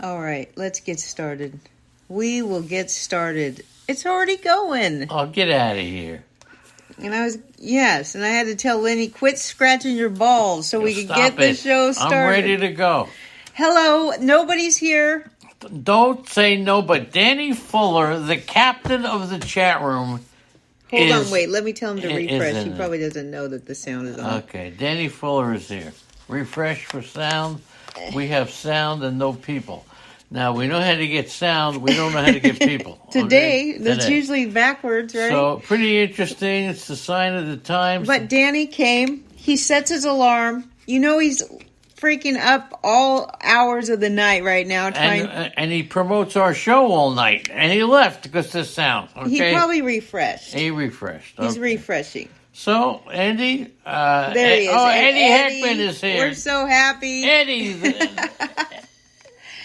All right, let's get started. We will get started. It's already going. Oh, get out of here. And I had to tell Lenny, quit scratching your balls so we could get the show started. I'm ready to go. Hello, nobody's here. Don't say no, but Danny Fuller, the captain of the chat room, Hold on, wait. Let me tell him to refresh. He probably doesn't know that the sound is on. Okay, Danny Fuller is here. Refresh for sound. We have sound and no people. Now, we know how to get sound. We don't know how to get people. Today, that's usually backwards, right? So, pretty interesting. It's the sign of the times. But Danny came. He sets his alarm. You know he's freaking up all hours of the night right now. And he promotes our show all night. And he left because of sound. Okay? He probably refreshed. He refreshed. He's refreshing. So, Andy. There he is. Oh, Eddie Heckman is here. We're so happy.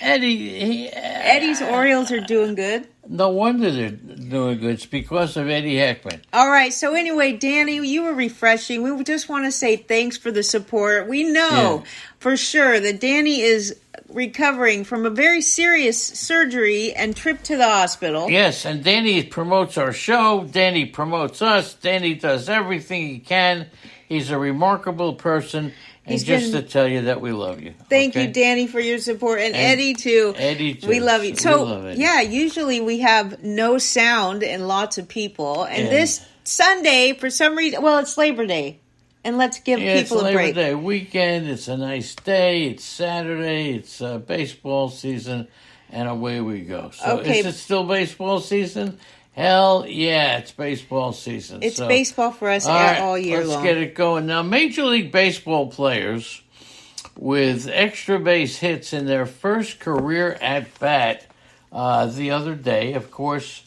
Eddie's Orioles are doing good. No wonder they're doing good. It's because of Eddie Heckman. All right. So anyway, Danny, you were refreshing. We just want to say thanks for the support. We know for sure that Danny is recovering from a very serious surgery and trip to the hospital. Yes, and Danny promotes our show. Danny promotes us. Danny does everything he can. He's a remarkable person. And to tell you that we love you. Thank you, Danny, for your support. And Eddie, too. Eddie, too. We love you. So, usually we have no sound and lots of people. And this Sunday, for some reason, it's Labor Day. And let's give people a break. It's Labor Day weekend. It's a nice day. It's Saturday. It's baseball season. And away we go. So is it still baseball season? Hell yeah, it's baseball season. It's baseball for us all year long. Let's get it going. Now, Major League Baseball players with extra base hits in their first career at-bat the other day, of course,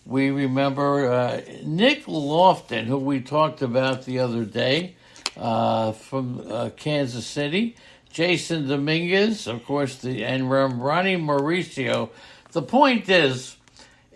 we remember Nick Lofton, who we talked about the other day from Kansas City, Jason Dominguez, of course, and Ronnie Mauricio. The point is,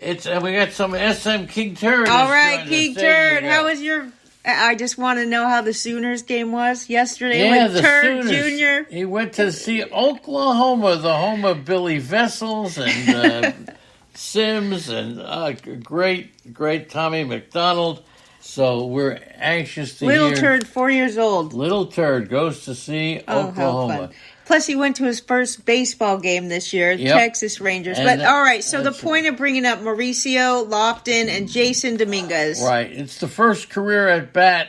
we got some SM King Turd. All right, King Turd. How was your... I just want to know how the Sooners game was yesterday with Turd Jr. He went to see Oklahoma, the home of Billy Vessels and Sims and great Tommy McDonald. So we're anxious to hear. Little Turd, 4 years old. Little Turd goes to see Oklahoma. How fun. Plus, he went to his first baseball game this year, Texas Rangers. All right, so the point of bringing up Mauricio, Lofton, and Jason Dominguez. Right, it's the first career at bat.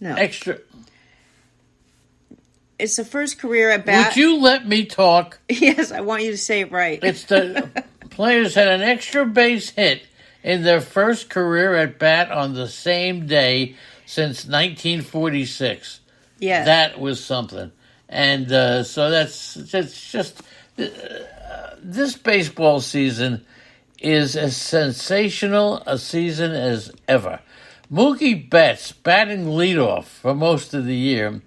No. Extra. It's the first career at bat. Would you let me talk? Yes, I want you to say it right. It's the players had an extra base hit in their first career at bat on the same day since 1946. Yeah. That was something. And so that's just this baseball season is as sensational a season as ever. Mookie Betts batting leadoff for most of the year.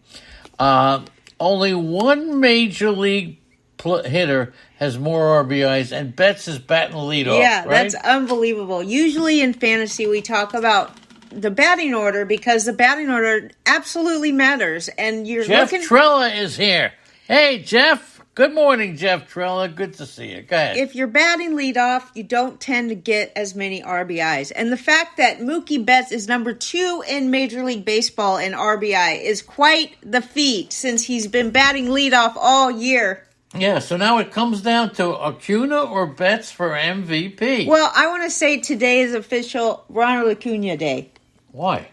Only one major league hitter has more RBIs, and Betts is batting leadoff. Yeah, right? That's unbelievable. Usually in fantasy we talk about the batting order because the batting order absolutely matters. And Jeff Trella is here. Hey, Jeff. Good morning, Jeff Trella. Good to see you. Go ahead. If you're batting leadoff, you don't tend to get as many RBIs. And the fact that Mookie Betts is number 2 in Major League Baseball in RBI is quite the feat since he's been batting leadoff all year. Yeah, so now it comes down to Acuna or Betts for MVP. Well, I want to say today is official Ronald Acuna Day. Why?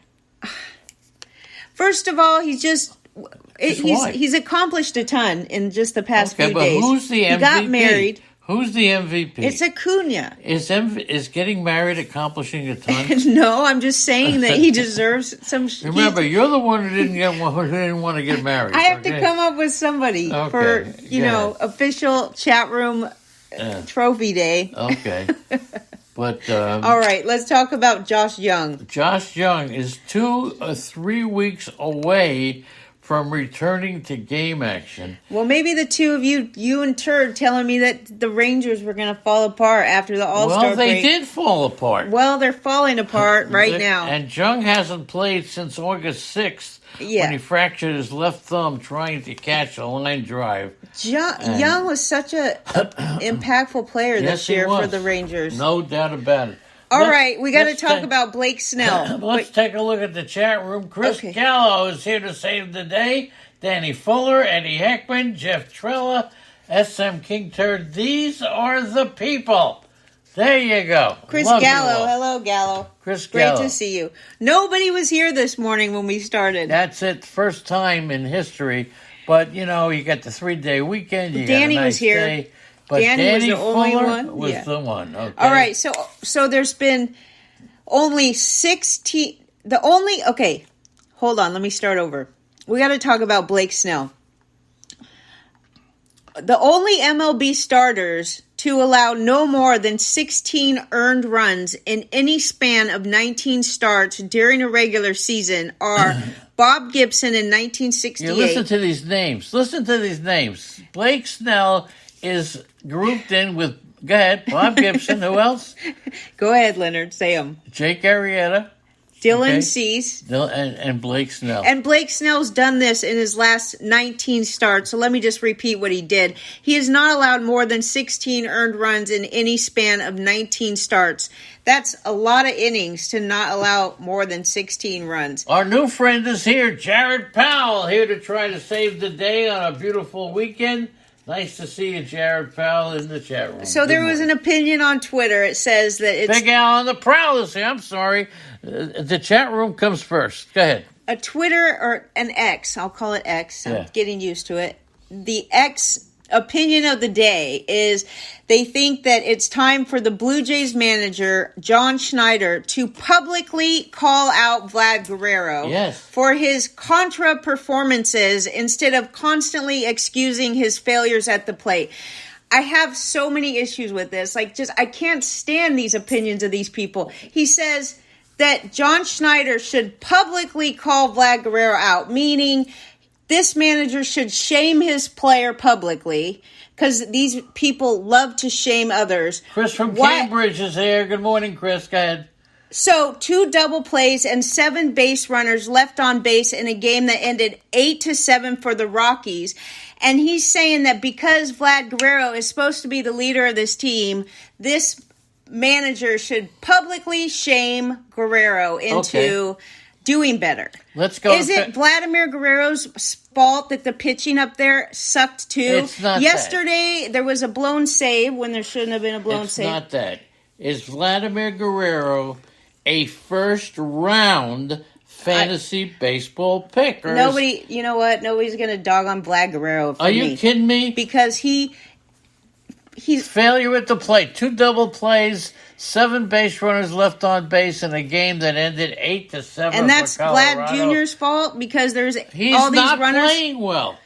First of all, he's accomplished a ton in just the past few days. Who's the MVP? He got married. Who's the MVP? It's Acuna. Is getting married accomplishing a ton? No, I'm just saying that he deserves some. Remember, you're the one who didn't want to get married. I have to come up with somebody for official chat room trophy day. Okay. But all right, let's talk about Josh Young. Josh Young is 2 or 3 weeks away from returning to game action. Well, maybe the two of you and Turd, telling me that the Rangers were going to fall apart after the All-Star break. Well, they did fall apart. Well, they're falling apart right now. And Jung hasn't played since August 6th when he fractured his left thumb trying to catch a line drive. Young was such a impactful player this year for the Rangers. No doubt about it. All right, we got to talk about Blake Snell. Let's take a look at the chat room. Chris Gallo is here to save the day. Danny Fuller, Eddie Heckman, Jeff Trella, SM King Turd. These are the people. There you go. Chris Gallo. Hello, Gallo. Chris Gallo. Great to see you. Nobody was here this morning when we started. That's it. First time in history. But, you got the 3-day weekend. Danny got a nice was here. Day. But Danny was the only one? Was the one. Okay. All right, so there's been only 16... Okay, hold on. Let me start over. We got to talk about Blake Snell. The only MLB starters to allow no more than 16 earned runs in any span of 19 starts during a regular season are Bob Gibson in 1968. Listen to these names. Blake Snell is grouped in with, go ahead, Bob Gibson. Who else? Go ahead, Leonard. Say them. Jake Arrieta. Dylan Cease. And Blake Snell. And Blake Snell's done this in his last 19 starts. So let me just repeat what he did. He has not allowed more than 16 earned runs in any span of 19 starts. That's a lot of innings to not allow more than 16 runs. Our new friend is here, Jared Powell, here to try to save the day on a beautiful weekend. Nice to see you, Jared Powell, in the chat room. So there was an opinion on Twitter. It says that it's... Big Al on the prowl is here. I'm sorry. The chat room comes first. Go ahead. A Twitter or an X. I'll call it X. I'm getting used to it. The X opinion of the day is they think that it's time for the Blue Jays manager, John Schneider, to publicly call out Vlad Guerrero for his contra performances instead of constantly excusing his failures at the plate. I have so many issues with this. I can't stand these opinions of these people. He says that John Schneider should publicly call Vlad Guerrero out, meaning this manager should shame his player publicly because these people love to shame others. Chris from Cambridge is here. Good morning, Chris. Go ahead. So 2 double plays and 7 base runners left on base in a game that ended 8-7 for the Rockies. And he's saying that because Vlad Guerrero is supposed to be the leader of this team, this manager should publicly shame Guerrero into doing better. Let's go. Is it Vladimir Guerrero's fault that the pitching up there sucked too? It's not Yesterday, there was a blown save when there shouldn't have been a blown save. It's not that. Is Vladimir Guerrero a first-round fantasy baseball pick? Nobody, you know what? Nobody's going to dog on Vlad Guerrero for me. Are you kidding me? Because he's... Failure at the plate. 2 double plays, 7 base runners left on base in a game that ended 8-7. And that's for Colorado. Vlad Jr.'s fault because there's all these runners. He's not runners playing well.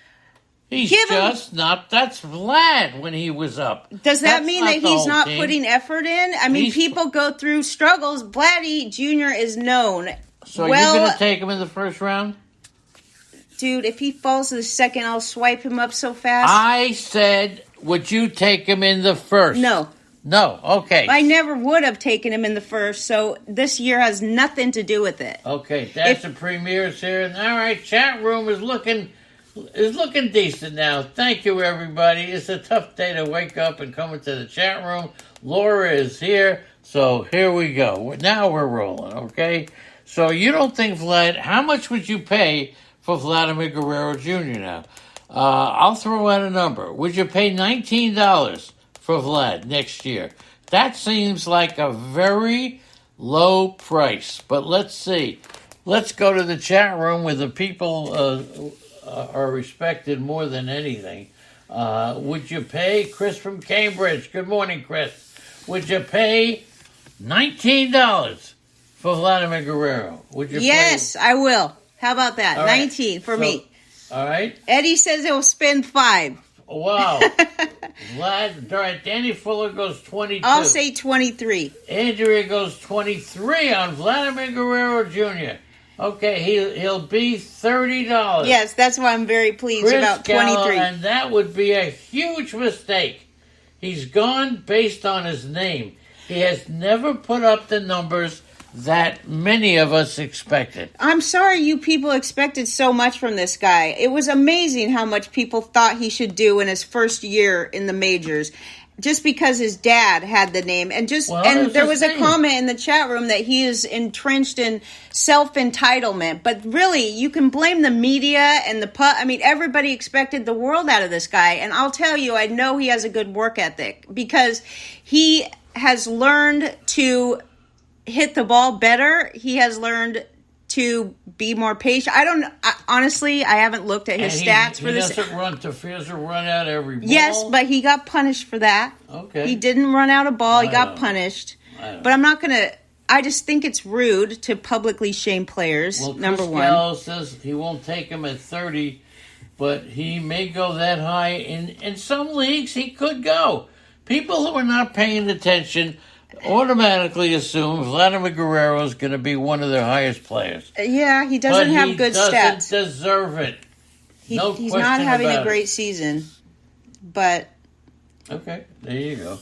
He's just not. That's Vlad when he was up. Does that mean that he's not putting effort in? I mean, people go through struggles. Vladdy Jr. is known. So you're going to take him in the first round? Dude, if he falls to the second, I'll swipe him up so fast. I said, would you take him in the first? No. No, okay. I never would have taken him in the first, so this year has nothing to do with it. Okay, that's the premieres here. All right, chat room is looking decent now. Thank you, everybody. It's a tough day to wake up and come into the chat room. Laura is here, so here we go. Now we're rolling, okay? So you don't think Vlad, how much would you pay for Vladimir Guerrero Jr. now? I'll throw out a number. Would you pay $19 for Vlad next year? That seems like a very low price, but let's see. Let's go to the chat room where the people are respected more than anything. Would you pay, Chris from Cambridge, good morning, Chris. Would you pay $19 for Vladimir Guerrero? Would you? Yes, I will. How about that? Right. 19 for me. All right. Eddie says he'll spend 5. Wow. Vlad, all right, Danny Fuller goes 22. I'll say 23. Andrea goes 23 on Vladimir Guerrero Jr. Okay, he'll be $30. Yes, that's why I'm very pleased Chris about Gallo, 23. and that would be a huge mistake. He's gone based on his name. He has never put up the numbers that many of us expected. I'm sorry you people expected so much from this guy. It was amazing how much people thought he should do in his first year in the majors. Just because his dad had the name, and there was a comment in the chat room that he is entrenched in self-entitlement. But really, you can blame the media and everybody expected the world out of this guy. And I'll tell you, I know he has a good work ethic because he has learned to hit the ball better. He has learned to be more patient. Honestly, I haven't looked at his stats for this. He doesn't run out every ball. Yes, but he got punished for that. Okay. He didn't run out a ball. He got punished. But I'm not going to... I just think it's rude to publicly shame players, number one. Chris Gallo says he won't take him at 30, but he may go that high. In some leagues, he could go. People who are not paying attention automatically assume Vladimir Guerrero is going to be one of their highest players. Yeah, he doesn't have good stats. He doesn't deserve it. He's not having a great season, but... Okay, there you go.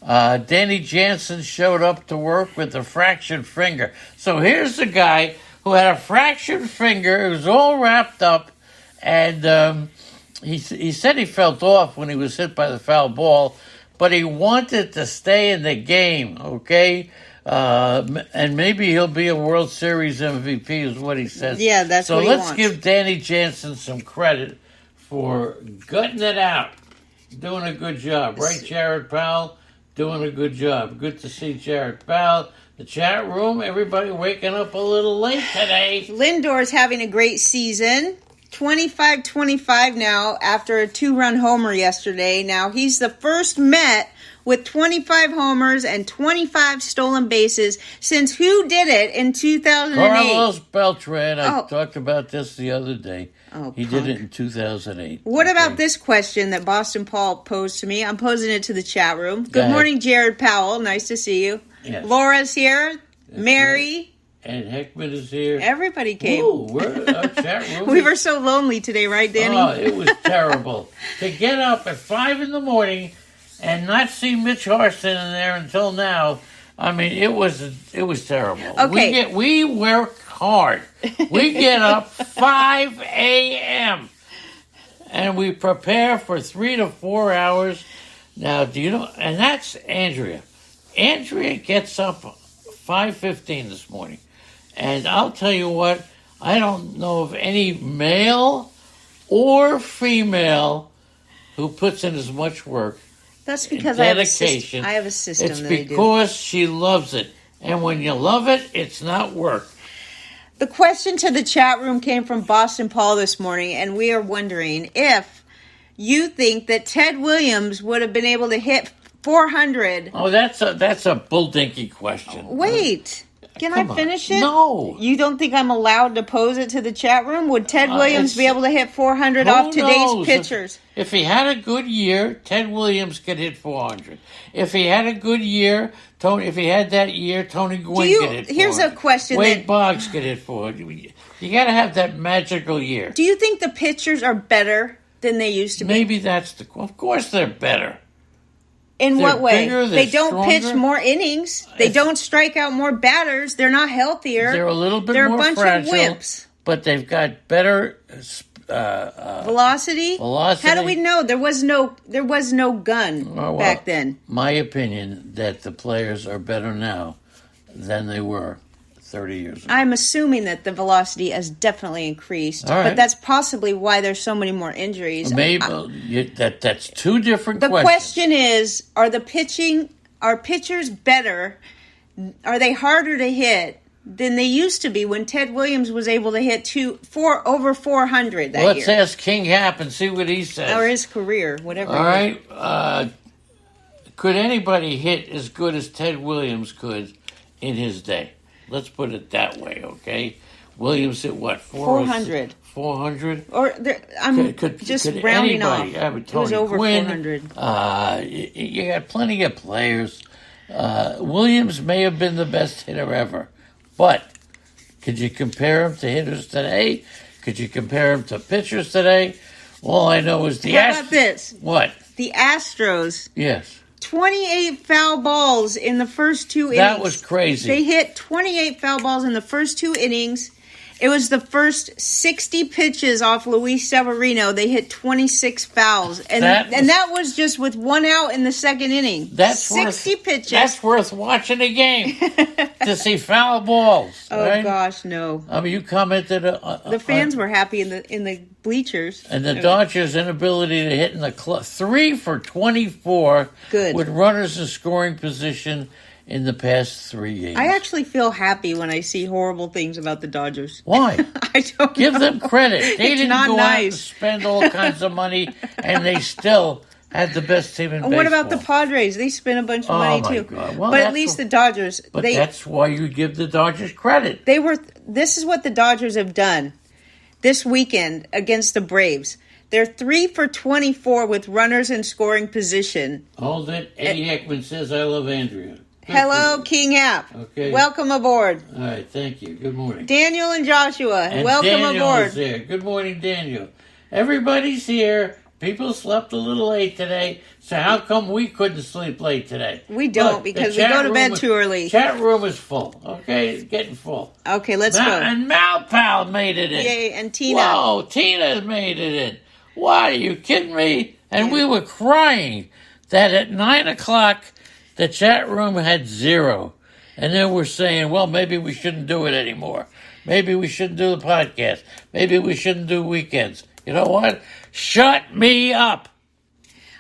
Danny Jansen showed up to work with a fractured finger. So here's the guy who had a fractured finger. It was all wrapped up, and he said he felt off when he was hit by the foul ball, but he wanted to stay in the game, okay? And maybe he'll be a World Series MVP is what he says. Yeah, that's what he wants. So let's give Danny Jansen some credit for gutting it out, doing a good job. Right, Jared Powell? Doing a good job. Good to see Jared Powell. The chat room, everybody waking up a little late today. Lindor's having a great season. 25-25 now after a 2-run homer yesterday. Now he's the first Met with 25 homers and 25 stolen bases since who did it in 2008? Carlos Beltran. I talked about this the other day. He did it in 2008. What about this question that Boston Paul posed to me? I'm posing it to the chat room. Good morning, Jared Powell. Nice to see you. Yes. Laura's here. That's Mary. Right. And Heckman is here. Everybody came. Ooh, our chat room. We were so lonely today, right, Danny? Oh, it was terrible. To get up at 5 in the morning and not see Mitch Harson in there until now, I mean, it was terrible. Okay. We work hard. We get up 5 a.m. and we prepare for 3 to 4 hours. Now, do you know? And that's Andrea. Andrea gets up 5:15 this morning. And I'll tell you what, I don't know of any male or female who puts in as much work. That's because I have a system. It's because she loves it. And when you love it, it's not work. The question to the chat room came from Boston Paul this morning, and we are wondering if you think that Ted Williams would have been able to hit 400. Oh, that's a bull-dinky question. Wait. Can I finish it? No. You don't think I'm allowed to pose it to the chat room? Would Ted Williams be able to hit 400 off today's pitchers? If he had a good year, Ted Williams could hit 400. If he had a good year, Tony Gwynn could hit 400. Here's a question. Wade Boggs could hit 400. You got to have that magical year. Do you think the pitchers are better than they used to be? Maybe of course they're better. In what way? They don't stronger. Pitch more innings. They don't strike out more batters. They're not healthier. They're a little bit more fragile. They're a bunch of wimps. But they've got better velocity. How do we know? There was no gun back then. My opinion that the players are better now than they were 30 years ago. I'm assuming that the velocity has definitely increased, but that's possibly why there's so many more injuries. Maybe that's two different questions. The question is, are pitchers better? Are they harder to hit than they used to be when Ted Williams was able to hit over 400 that year? Let's ask King Happ and see what he says. Or his career, whatever. All right. Could anybody hit as good as Ted Williams could in his day? Let's put it that way, okay? Williams hit what? 400. 400? Or just rounding off. It was over Gwynn, 400. You got plenty of players. Williams may have been the best hitter ever, but Could you compare them to hitters today? Could you compare them to pitchers today? All I know is the How about this? What? The Astros. Yes. 28 foul balls in the first 2 innings. That was crazy. They hit 28 foul balls in the first 2 innings. It was the first 60 pitches off Luis Severino. They hit 26 fouls. And that was just with 1 out in the second inning. That's 60 pitches. That's worth watching a game to see foul balls. Oh, right? gosh, no. I mean, you commented. The fans were happy in the bleachers. And the Dodgers' inability to hit in the 3 for 24 Good. With runners in scoring position in the past 3 games. I actually feel happy when I see horrible things about the Dodgers. Why? I don't Give know. them credit. They It's didn't not go out and nice. spend all kinds of money, and they still had the best team in baseball. What about the Padres? They spent a bunch of money my too. God. Well, but at least the Dodgers. But that's why you give the Dodgers credit. This is what the Dodgers have done this weekend against the Braves. They're 3 for 24 with runners in scoring position. Hold it. Eddie Heckman says, I love Andrea. Hello, King Hap. Okay. Welcome aboard. All right, thank you. Good morning. Daniel and Joshua, And welcome Daniel aboard. is there. Good morning, Daniel. Everybody's here. People slept a little late today, so how come we couldn't sleep late today? We don't, Look, because the we go to chat bed room- too early. Chat room is full. Okay, it's getting full. Okay, let's go. And Malpal made it in. Yay, and Tina. Whoa, Tina made it in. What, are you kidding me? And we were crying that at 9 o'clock, the chat room had 0. And then we're saying, well, maybe we shouldn't do it anymore. Maybe we shouldn't do the podcast. Maybe we shouldn't do weekends. You know what? Shut me up.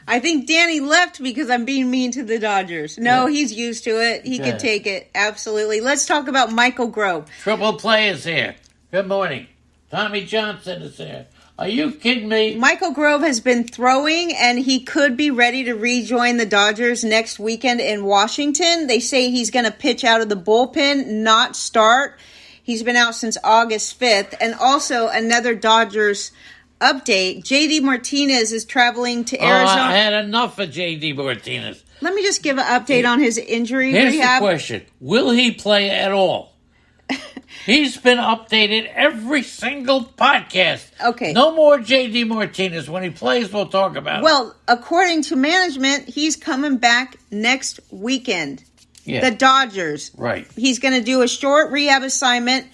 I think Danny left because I'm being mean to the Dodgers. No, he's used to it. He Okay. can take it. Absolutely. Let's talk about Michael Grove. Triple Play is here. Good morning. Tommy Johnson is here. Are you kidding me? Michael Grove has been throwing, and he could be ready to rejoin the Dodgers next weekend in Washington. They say he's going to pitch out of the bullpen, not start. He's been out since August 5th. And also another Dodgers update. JD Martinez is traveling to Arizona. I had enough of J.D. Martinez. Let me just give an update on his injury Here's rehab. the question. Will he play at all? He's been updated every single podcast. Okay. No more J.D. Martinez. When he plays, we'll talk about it. Well, according to management, he's coming back next weekend. Yeah. The Dodgers. Right. He's going to do a short rehab assignment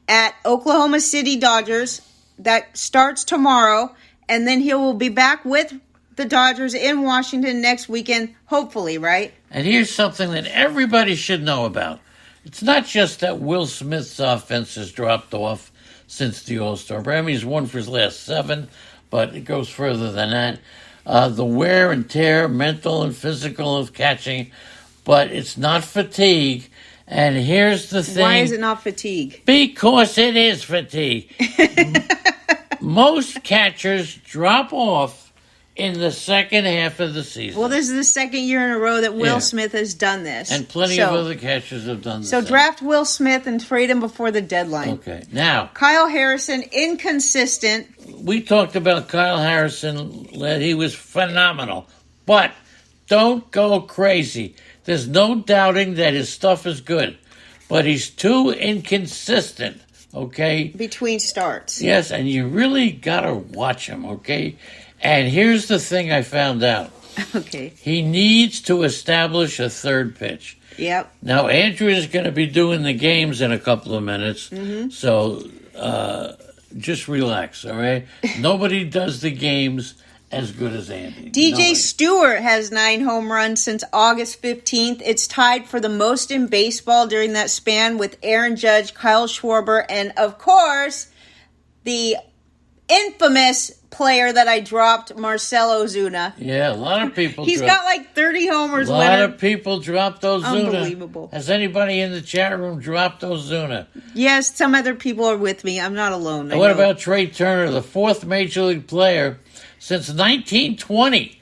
at Oklahoma City Dodgers that starts tomorrow, and then he will be back with the Dodgers in Washington next weekend, hopefully, right? And here's something that everybody should know about. It's not just that Will Smith's offense has dropped off since the All-Star break. I mean, he's won for his last 7, but it goes further than that. The wear and tear, mental and physical, of catching, but it's not fatigue. And here's the thing. Why is it not fatigue? Because it is fatigue. Most catchers drop off in the second half of the season. Well, this is the second year in a row that Will Yeah. Smith has done this. And plenty of other catchers have done this. So draft Will Smith and trade him before the deadline. Okay, now, Kyle Harrison, inconsistent. we talked about Kyle Harrison. He was phenomenal. But don't go crazy. There's no doubting that his stuff is good. But he's too inconsistent, okay? Between starts. Yes, and you really got to watch him, okay? And here's the thing I found out. Okay. He needs to establish a third pitch. Yep. Now, Andrew is going to be doing the games in a couple of minutes, so just relax, all right? Nobody does the games as good as Andy. DJ Nobody. Stewart has 9 home runs since August 15th. It's tied for the most in baseball during that span with Aaron Judge, Kyle Schwarber, and, of course, the infamous player that I dropped, Marcell Ozuna. Yeah, a lot of people He's got like 30 homers. A lot of people dropped Ozuna. Unbelievable. Has anybody in the chat room dropped Ozuna? Yes, some other people are with me. I'm not alone. And what about Trey Turner, the 4th Major League player since 1920?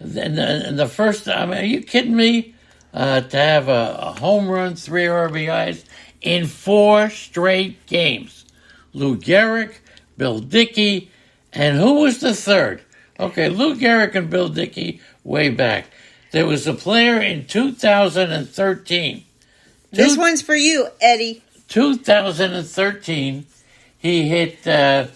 And the first, I mean, are you kidding me? To have a home run, 3 RBIs in 4 straight games. Lou Gehrig, Bill Dickey, and who was the third? Okay, Lou Gehrig and Bill Dickey way back. There was a player in 2013. This one's for you, Eddie. 2013, he hit A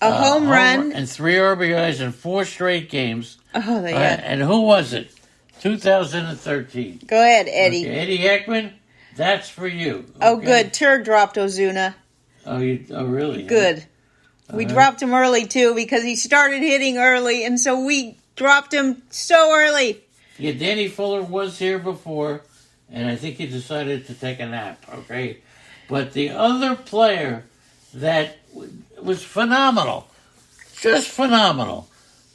home run. and 3 RBIs in 4 straight games. Oh, yeah. And who was it? 2013. Go ahead, Eddie. Okay, Eddie Heckman, that's for you. Oh, okay? good. Turd dropped Ozuna. Oh, really? Good. We dropped him early, too, because he started hitting early, and so we dropped him so early. Yeah, Danny Fuller was here before, and I think he decided to take a nap, okay? But the other player that was phenomenal, just phenomenal,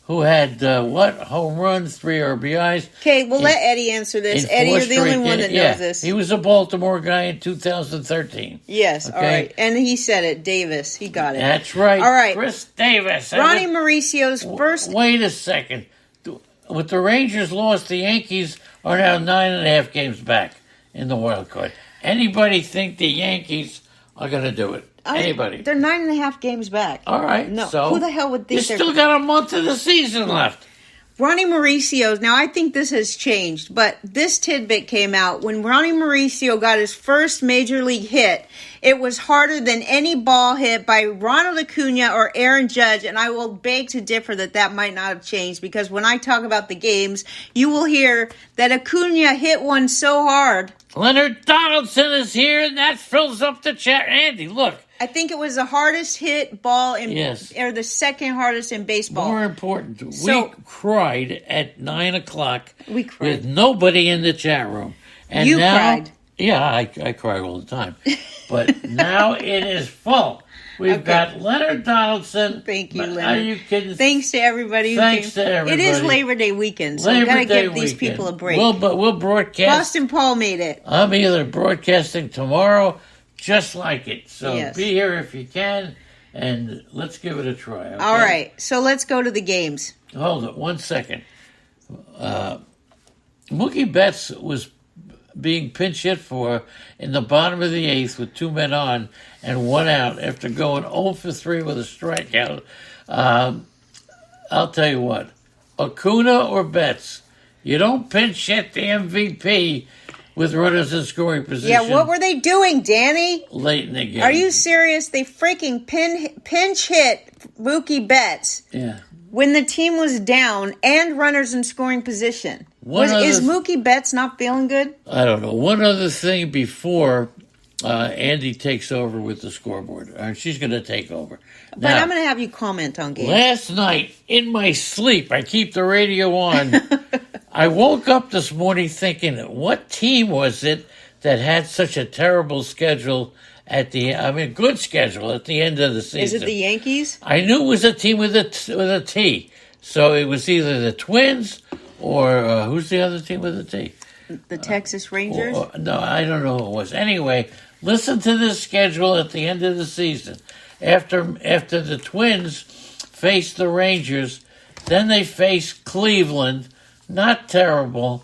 who had, home runs, 3 RBIs. Okay, we'll let Eddie answer this. Eddie, you're the only one that knows this. He was a Baltimore guy in 2013. Yes, okay? all right. And he said it, Davis. He got it. That's right. All right. Chris Davis. Ronnie Mauricio's first... Wait a second. With the Rangers lost, the Yankees are now 9.5 games back in the wild card. Anybody think the Yankees are going to do it? Anybody? They're 9.5 games back. All right. No, so who the hell would think you still got a month of the season left. Ronnie Mauricio's, now I think this has changed, but this tidbit came out when Ronnie Mauricio got his first major league hit. It was harder than any ball hit by Ronald Acuna or Aaron Judge, and I will beg to differ that might not have changed, because when I talk about the games, you will hear that Acuna hit one so hard. Leonard Donaldson is here, and that fills up the chat. Andy, look. I think it was the hardest hit ball or the second hardest in baseball. More important, we cried at 9 o'clock. We cried with nobody in the chat room. And you now, cried. Yeah, I cry all the time. But now it is full. We've got Leonard Donaldson. Thank you, Leonard. Are you kidding? Thanks to everybody who Thanks came. to everybody. It is Labor Day weekend, so we've got to give these people a break. We'll broadcast. Boston Paul made it. I'm either broadcasting tomorrow, just like it. So yes. Be here if you can, and let's give it a try. Okay? All right, so let's go to the games. Hold it 1 second. Mookie Betts was being pinch hit for in the bottom of the 8th with 2 men on and 1 out after going 0 for 3 with a strikeout. I'll tell you what, Acuna or Betts, you don't pinch hit the MVP with runners in scoring position. Yeah, what were they doing, Danny? Late in the game. Are you serious? They freaking pinch hit Mookie Betts. Yeah. When the team was down and runners in scoring position. Is Mookie Betts not feeling good? I don't know. One other thing before Andy takes over with the scoreboard. She's going to take over. But Now, I'm going to have you comment on games. Last night, in my sleep, I keep the radio on. I woke up this morning thinking, what team was it that had such a terrible schedule good schedule at the end of the season? Is it the Yankees? I knew it was a team with a T. So it was either the Twins or who's the other team with a T? The Texas Rangers? No, I don't know who it was. Anyway, listen to this schedule at the end of the season. After the Twins face the Rangers, then they face Cleveland. Not terrible.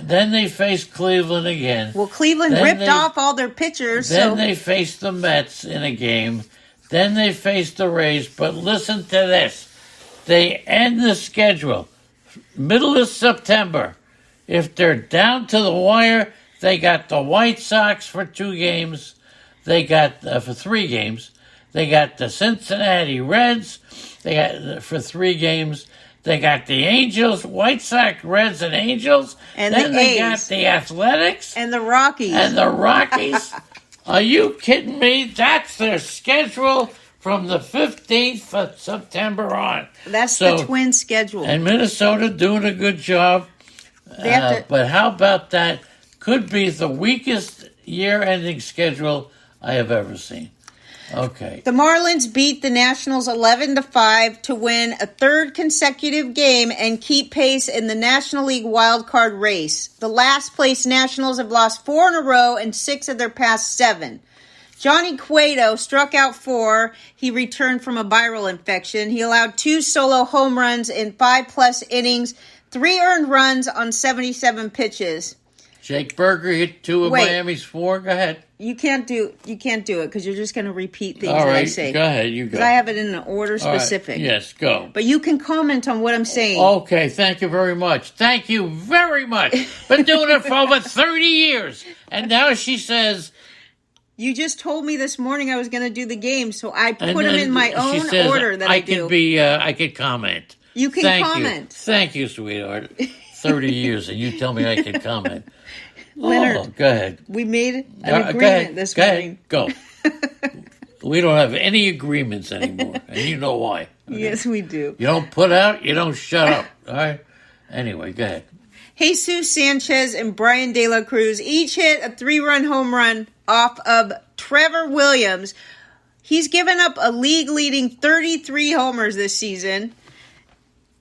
Then they face Cleveland again. Well, Cleveland ripped off all their pitchers. Then they face the Mets in a game. Then they face the Rays. But listen to this. They end the schedule middle of September. If they're down to the wire, they got the White Sox for 2 games. They got for 3 games. They got the Cincinnati Reds. They got for 3 games. They got the Angels, White Sox, Reds, and Angels. And then the they A's. got the Athletics. And the Rockies. Are you kidding me? That's their schedule from the 15th of September on. That's the Twins' schedule. And Minnesota doing a good job. But how about that? Could be the weakest year-ending schedule I have ever seen. Okay. The Marlins beat the Nationals 11-5 to win a 3rd consecutive game and keep pace in the National League wildcard race. The last place Nationals have lost 4 in a row and 6 of their past 7. Johnny Cueto struck out 4. He returned from a viral infection. He allowed 2 solo home runs in 5+ innings, 3 earned runs on 77 pitches. Jake Berger hit 2 of Miami's 4. Go ahead. You can't do it because you're just going to repeat things that I say. Go ahead. You go. Because I have it in an order specific. Right. Yes, go. But you can comment on what I'm saying. Okay, thank you very much. Thank you very much. Been doing it for over 30 years. And now she says, You just told me this morning I was going to do the game, so I put And them then in my she own says, order that I do. I could comment. You can Thank comment. Thank you, sweetheart. 30 years, and you tell me I can comment. Leonard, oh, go ahead. We made an agreement this morning. Go. We don't have any agreements anymore, and you know why. Okay? Yes, we do. You don't put out, you don't shut up. All right? Anyway, go ahead. Jesus Sanchez and Brian De La Cruz each hit a 3-run home run off of Trevor Williams. He's given up a league-leading 33 homers this season.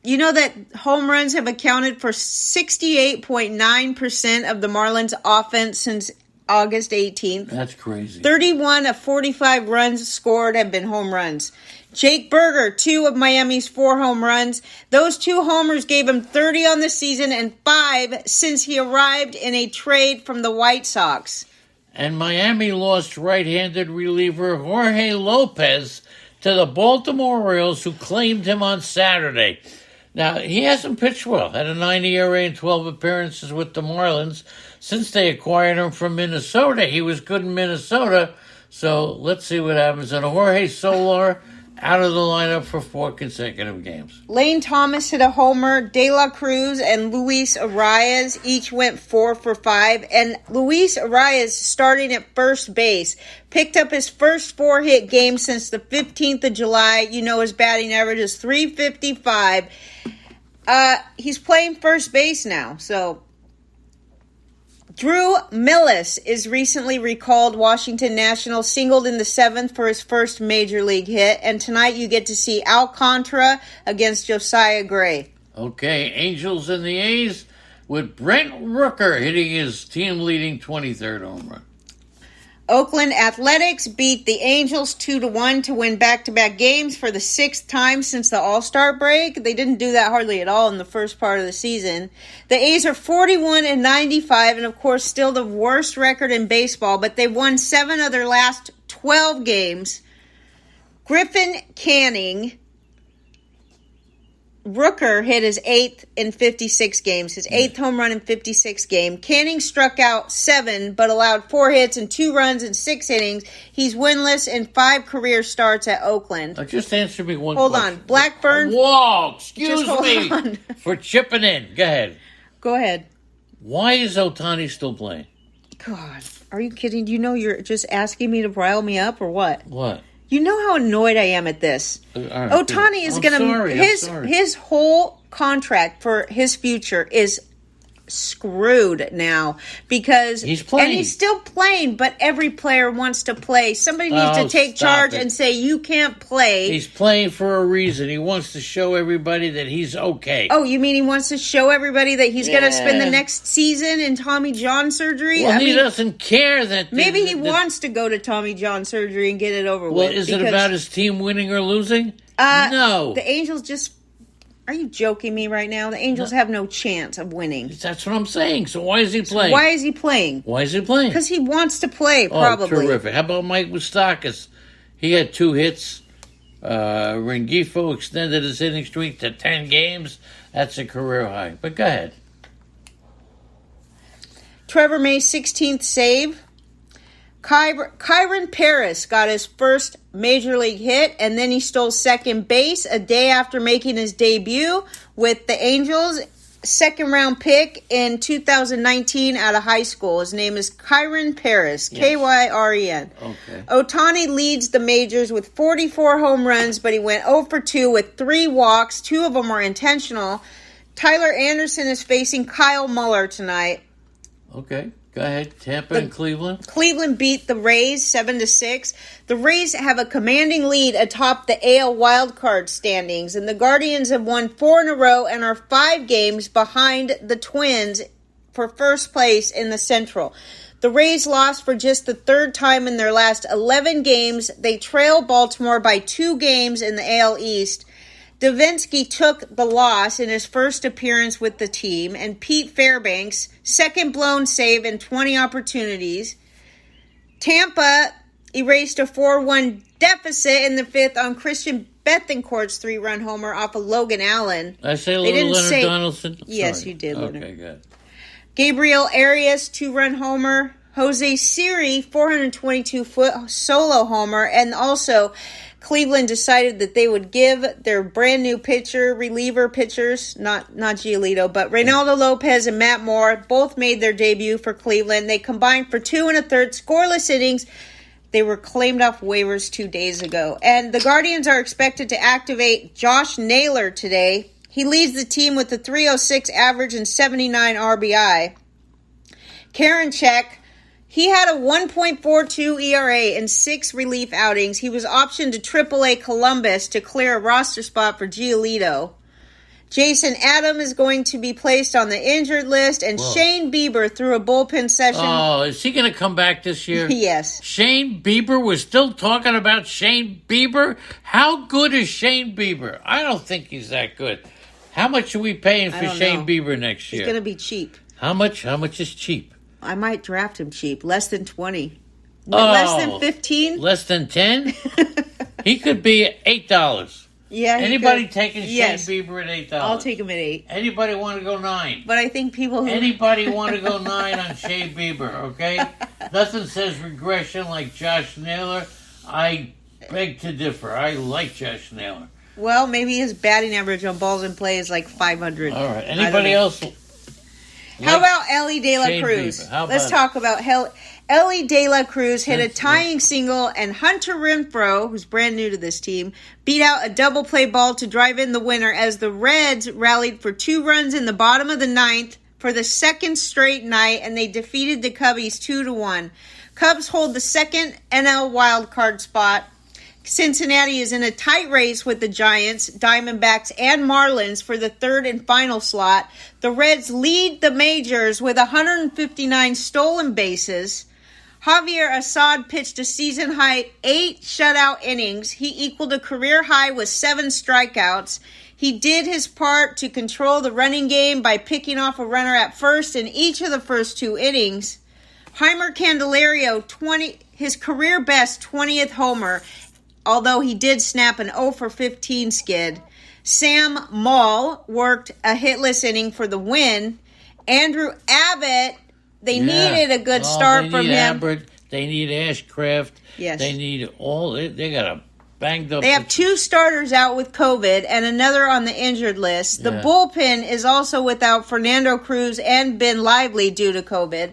You know that home runs have accounted for 68.9% of the Marlins' offense since August 18th. That's crazy. 31 of 45 runs scored have been home runs. Jake Berger, 2 of Miami's 4 home runs. Those 2 homers gave him 30 on the season and 5 since he arrived in a trade from the White Sox. And Miami lost right-handed reliever Jorge Lopez to the Baltimore Orioles, who claimed him on Saturday. Now, he hasn't pitched well. Had a 9 ERA and 12 appearances with the Marlins since they acquired him from Minnesota. He was good in Minnesota, so let's see what happens. And Jorge Soler out of the lineup for 4 consecutive games. Lane Thomas hit a homer. De La Cruz and Luis Arias each went 4 for 5. And Luis Arias, starting at first base, picked up his first 4-hit game since the 15th of July. You know his batting average is .355. He's playing first base now, so... Drew Millis is recently recalled. Washington Nationals singled in the 7th for his first major league hit. And tonight you get to see Alcantara against Josiah Gray. Okay, Angels and the A's with Brent Rooker hitting his team-leading 23rd home run. Oakland Athletics beat the Angels 2-1 to win back-to-back games for the 6th time since the All-Star break. They didn't do that hardly at all in the first part of the season. The A's are 41-95 and, of course, still the worst record in baseball, but they won 7 of their last 12 games. Griffin Canning, Rooker hit his 8th in 56 games, his 8th home run in 56 games. Canning struck out 7, but allowed 4 hits and 2 runs in 6 innings. He's winless in 5 career starts at Oakland. Just answer me one Hold question. on. Blackburn. Whoa, excuse Just me hold on. for chipping in. Go ahead. Go ahead. Why is Ohtani still playing? God, are you kidding? You know you're just asking me to rile me up or what? What? You know how annoyed I am at this. Right, Ohtani is going to... His whole contract for his future is screwed now because he's playing. And he's still playing, but every player wants to play. Somebody needs to take charge and say you can't play. He's playing for a reason. He wants to show everybody that he's okay. Oh, you mean he wants to show everybody that he's going to spend the next season in Tommy John surgery? Well, he doesn't care that... Maybe he wants to go to Tommy John surgery and get it over with. Well, is it about his team winning or losing? No. The Angels just... Are you joking me right now? The Angels have no chance of winning. That's what I'm saying. So why is he playing? Why is he playing? Because he wants to play, probably. Oh, terrific. How about Mike Moustakas? He had 2 hits. Rengifo extended his hitting streak to 10 games. That's a career high. But go ahead. Trevor May's 16th save. Kyron Paris got his first major league hit, and then he stole second base a day after making his debut with the Angels. Second-round pick in 2019 out of high school. His name is Kyron Paris, yes. Kyren. Okay. Ohtani leads the majors with 44 home runs, but he went 0 for 2 with 3 walks. 2 of them were intentional. Tyler Anderson is facing Kyle Muller tonight. Okay. Go ahead. Tampa and Cleveland. Cleveland beat the Rays 7-6. The Rays have a commanding lead atop the AL wildcard standings, and the Guardians have won 4 in a row and are 5 games behind the Twins for first place in the Central. The Rays lost for just the 3rd time in their last 11 games. They trail Baltimore by 2 games in the AL East. Davinsky took the loss in his first appearance with the team, and Pete Fairbanks, second blown save in 20 opportunities. Tampa erased a 4-1 deficit in the 5th on Christian Bethancourt's 3-run homer off of Logan Allen. I say Leonard Donaldson? Yes, Sorry. you did, Leonard. Okay, good. Gabriel Arias, 2-run homer. Jose Siri, 422-foot solo homer. And also, Cleveland decided that they would give their brand new reliever pitchers, not Giolito, but Reynaldo Lopez and Matt Moore, both made their debut for Cleveland. They combined for 2 1/3 scoreless innings. They were claimed off waivers 2 days ago. And the Guardians are expected to activate Josh Naylor today. He leads the team with a 306 average and 79 RBI. Karinchak, he had a 1.42 ERA in 6 relief outings. He was optioned to AAA Columbus to clear a roster spot for Giolito. Jason Adam is going to be placed on the injured list, and Shane Bieber threw a bullpen session. Oh, is he going to come back this year? Yes. Shane Bieber? We're still talking about Shane Bieber? How good is Shane Bieber? I don't think he's that good. How much are we paying for Shane Bieber next year? He's going to be cheap. How much? How much is cheap? I might draft him cheap. Less than 20. Less than 15? Less than 10? He could be $8. Yeah. Anybody taking Shane Bieber at $8? I'll take him at 8. Anybody want to go 9? But I think people who... Anybody want to go 9 on Shane Bieber, okay? Nothing says regression like Josh Naylor. I beg to differ. I like Josh Naylor. Well, maybe his batting average on balls in play is like 500. All right. Anybody else? How about Ellie De La Cruz? Let's talk about Ellie De La Cruz hit a tying single, and Hunter Renfroe, who's brand new to this team, beat out a double play ball to drive in the winner as the Reds rallied for 2 runs in the bottom of the 9th for the second straight night, and they defeated the Cubbies 2-1. Cubs hold the second NL wildcard spot. Cincinnati is in a tight race with the Giants, Diamondbacks, and Marlins for the third and final slot. The Reds lead the majors with 159 stolen bases. Javier Assad pitched a season-high 8 shutout innings. He equaled a career high with 7 strikeouts. He did his part to control the running game by picking off a runner at first in each of the first 2 innings. Heimer Candelario, his career best 20th homer, although he did snap an 0-for-15 skid. Sam Moll worked a hitless inning for the win. Andrew Abbott, they needed a good start from him. Abbott, they need Ashcraft. Yes. They need they got a banged up. They have 2 starters out with COVID and another on the injured list. The bullpen is also without Fernando Cruz and Ben Lively due to COVID.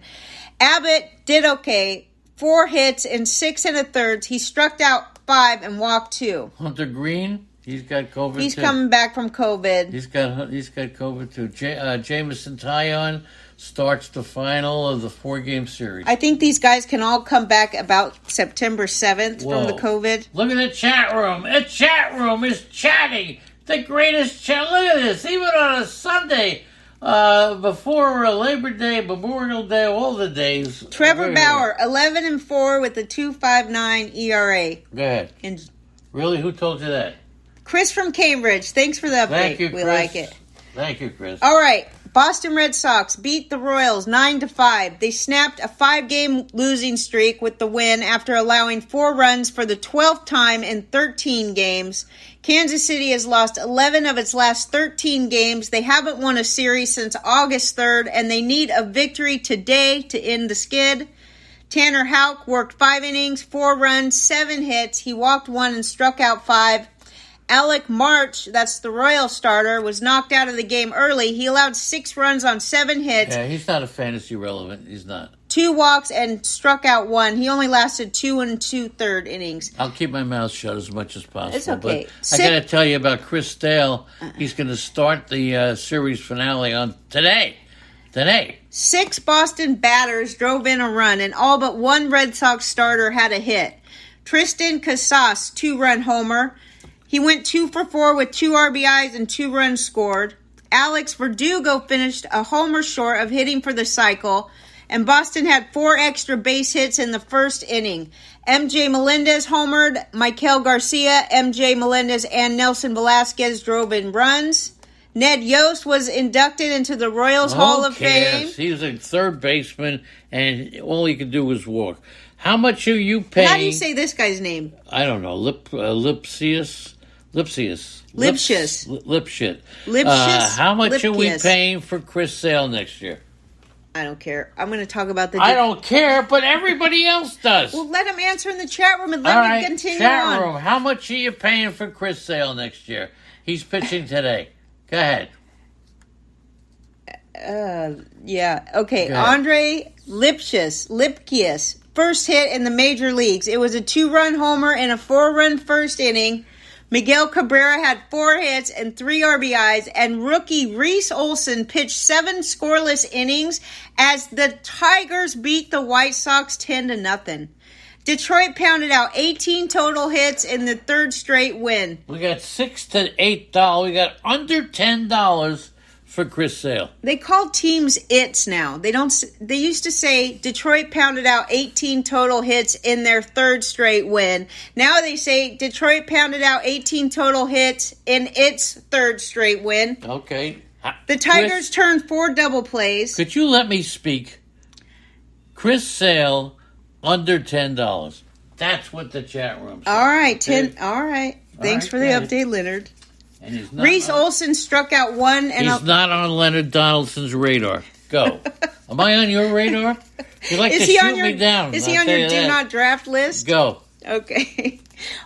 Abbott did okay. 4 hits in 6 1/3. He struck out 5 and walked 2. Hunter Green, he's got COVID. He's coming back from COVID. He's got COVID too. Jameson Taillon starts the final of the 4-game series. I think these guys can all come back about September 7th from the COVID. Look at the chat room. The chat room is chatting. The greatest chat. Look at this. Even on a Sunday, before Labor Day, Memorial Day, all the days. Trevor Bauer, 11-4 with a 2.59 ERA. Go ahead. And really? Who told you that? Chris from Cambridge. Thanks for the update. Thank you, Chris. We like it. Thank you, Chris. All right. Boston Red Sox beat the Royals 9-5. They snapped a 5-game losing streak with the win after allowing 4 runs for the 12th time in 13 games. Kansas City has lost 11 of its last 13 games. They haven't won a series since August 3rd, and they need a victory today to end the skid. Tanner Houck worked 5 innings, 4 runs, 7 hits. He walked 1 and struck out 5. Alec March, that's the Royal starter, was knocked out of the game early. He allowed 6 runs on 7 hits. Yeah, he's not a fantasy relevant. He's not. 2 walks and struck out 1. He only lasted 2 2/3 innings. I'll keep my mouth shut as much as possible. It's okay. But I got to tell you about Chris Dale. He's going to start the series finale on today. 6 Boston batters drove in a run, and all but 1 Red Sox starter had a hit. Tristan Casas, 2-run homer. He went 2 for 4 with 2 RBIs and 2 runs scored. Alex Verdugo finished a homer short of hitting for the cycle, and Boston had 4 extra base hits in the first inning. MJ Melendez homered, Michael Garcia, MJ Melendez, and Nelson Velasquez drove in runs. Ned Yost was inducted into the Royals Hall of Fame. He was a third baseman, and all he could do was walk. How much are you paying? How do you say this guy's name? I don't know. Lipsius. Lipschitz. Lipschitz. Lipschitz. How much are we Lipkiss. paying for Chris Sale next year? I don't care. I'm going to talk about the... I don't care, but everybody else does. Well, let him answer in the chat room and let All me right, continue chat on. room. How much are you paying for Chris Sale next year? He's pitching today. Go ahead. Yeah. Okay. Go ahead. Andre Lipkius, first hit in the major leagues. It was a 2-run homer in a 4-run first inning. Miguel Cabrera had 4 hits and 3 RBIs, and rookie Reese Olson pitched 7 scoreless innings as the Tigers beat the White Sox 10-0. Detroit pounded out 18 total hits in the 3rd straight win. We got $6 to $8. We got under $10 for Chris Sale. They call teams "its" now. They don't. They used to say Detroit pounded out 18 total hits in their 3rd straight win. Now they say Detroit pounded out 18 total hits in its 3rd straight win. Okay. The Tigers turned 4 double plays. Could you let me speak? Chris Sale, under $10. That's what the chat room says. All right, okay? 10. All right. Thanks right, for the go ahead. update, Leonard. And he's not Reese Olson struck out 1 and he's not on Leonard Donaldson's radar. Go. Am I on your radar? You like to shoot me down. Is he I'll on tell your you do that. not draft list? Go. Okay.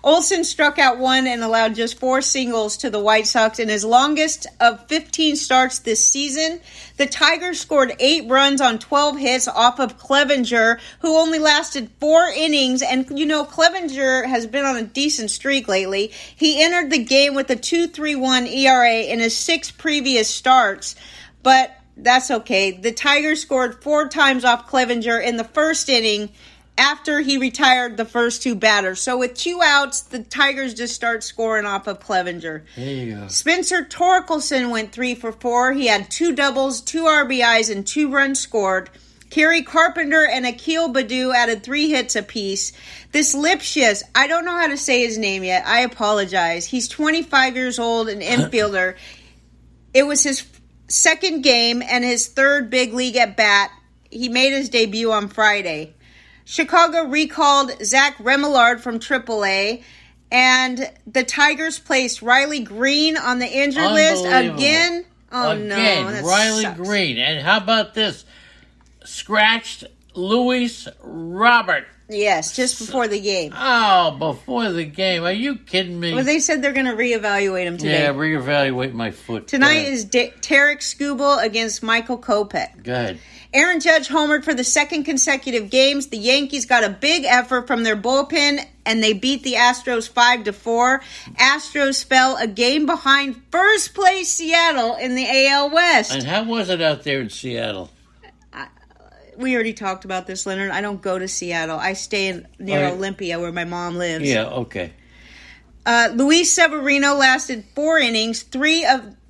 Olson struck out 1 and allowed just 4 singles to the White Sox in his longest of 15 starts this season. The Tigers scored 8 runs on 12 hits off of Clevenger, who only lasted 4 innings. And, you know, Clevenger has been on a decent streak lately. He entered the game with a 2.31 ERA in his 6 previous starts, but that's okay. The Tigers scored 4 times off Clevenger in the 1st inning after he retired the first 2 batters. So with 2 outs, the Tigers just start scoring off of Clevenger. There you go. Spencer Torkelson went 3 for 4. He had 2 doubles, 2 RBIs, and 2 runs scored. Kerry Carpenter and Akil Baddoo added 3 hits apiece. This Lipschitz, I don't know how to say his name yet. I apologize. He's 25 years old, an infielder. It was his 2nd game and his 3rd big league at bat. He made his debut on Friday. Chicago recalled Zach Remillard from AAA, and the Tigers placed Riley Green on the injured list again. Oh, again, no. That Riley sucks. Green. And how about this? Scratched Luis Robert. Yes, just before the game. Oh, before the game. Are you kidding me? Well, they said they're going to reevaluate him today. Yeah, reevaluate my foot. Tonight is Tarek Skubal against Michael Kopech. Go ahead. Aaron Judge homered for the 2nd consecutive games. The Yankees got a big effort from their bullpen, and they beat the Astros 5-4. Astros fell a game behind first place Seattle in the AL West. And how was it out there in Seattle? We already talked about this, Leonard. I don't go to Seattle. I stay near Olympia, where my mom lives. Yeah, okay. Luis Severino lasted 4 innings. 3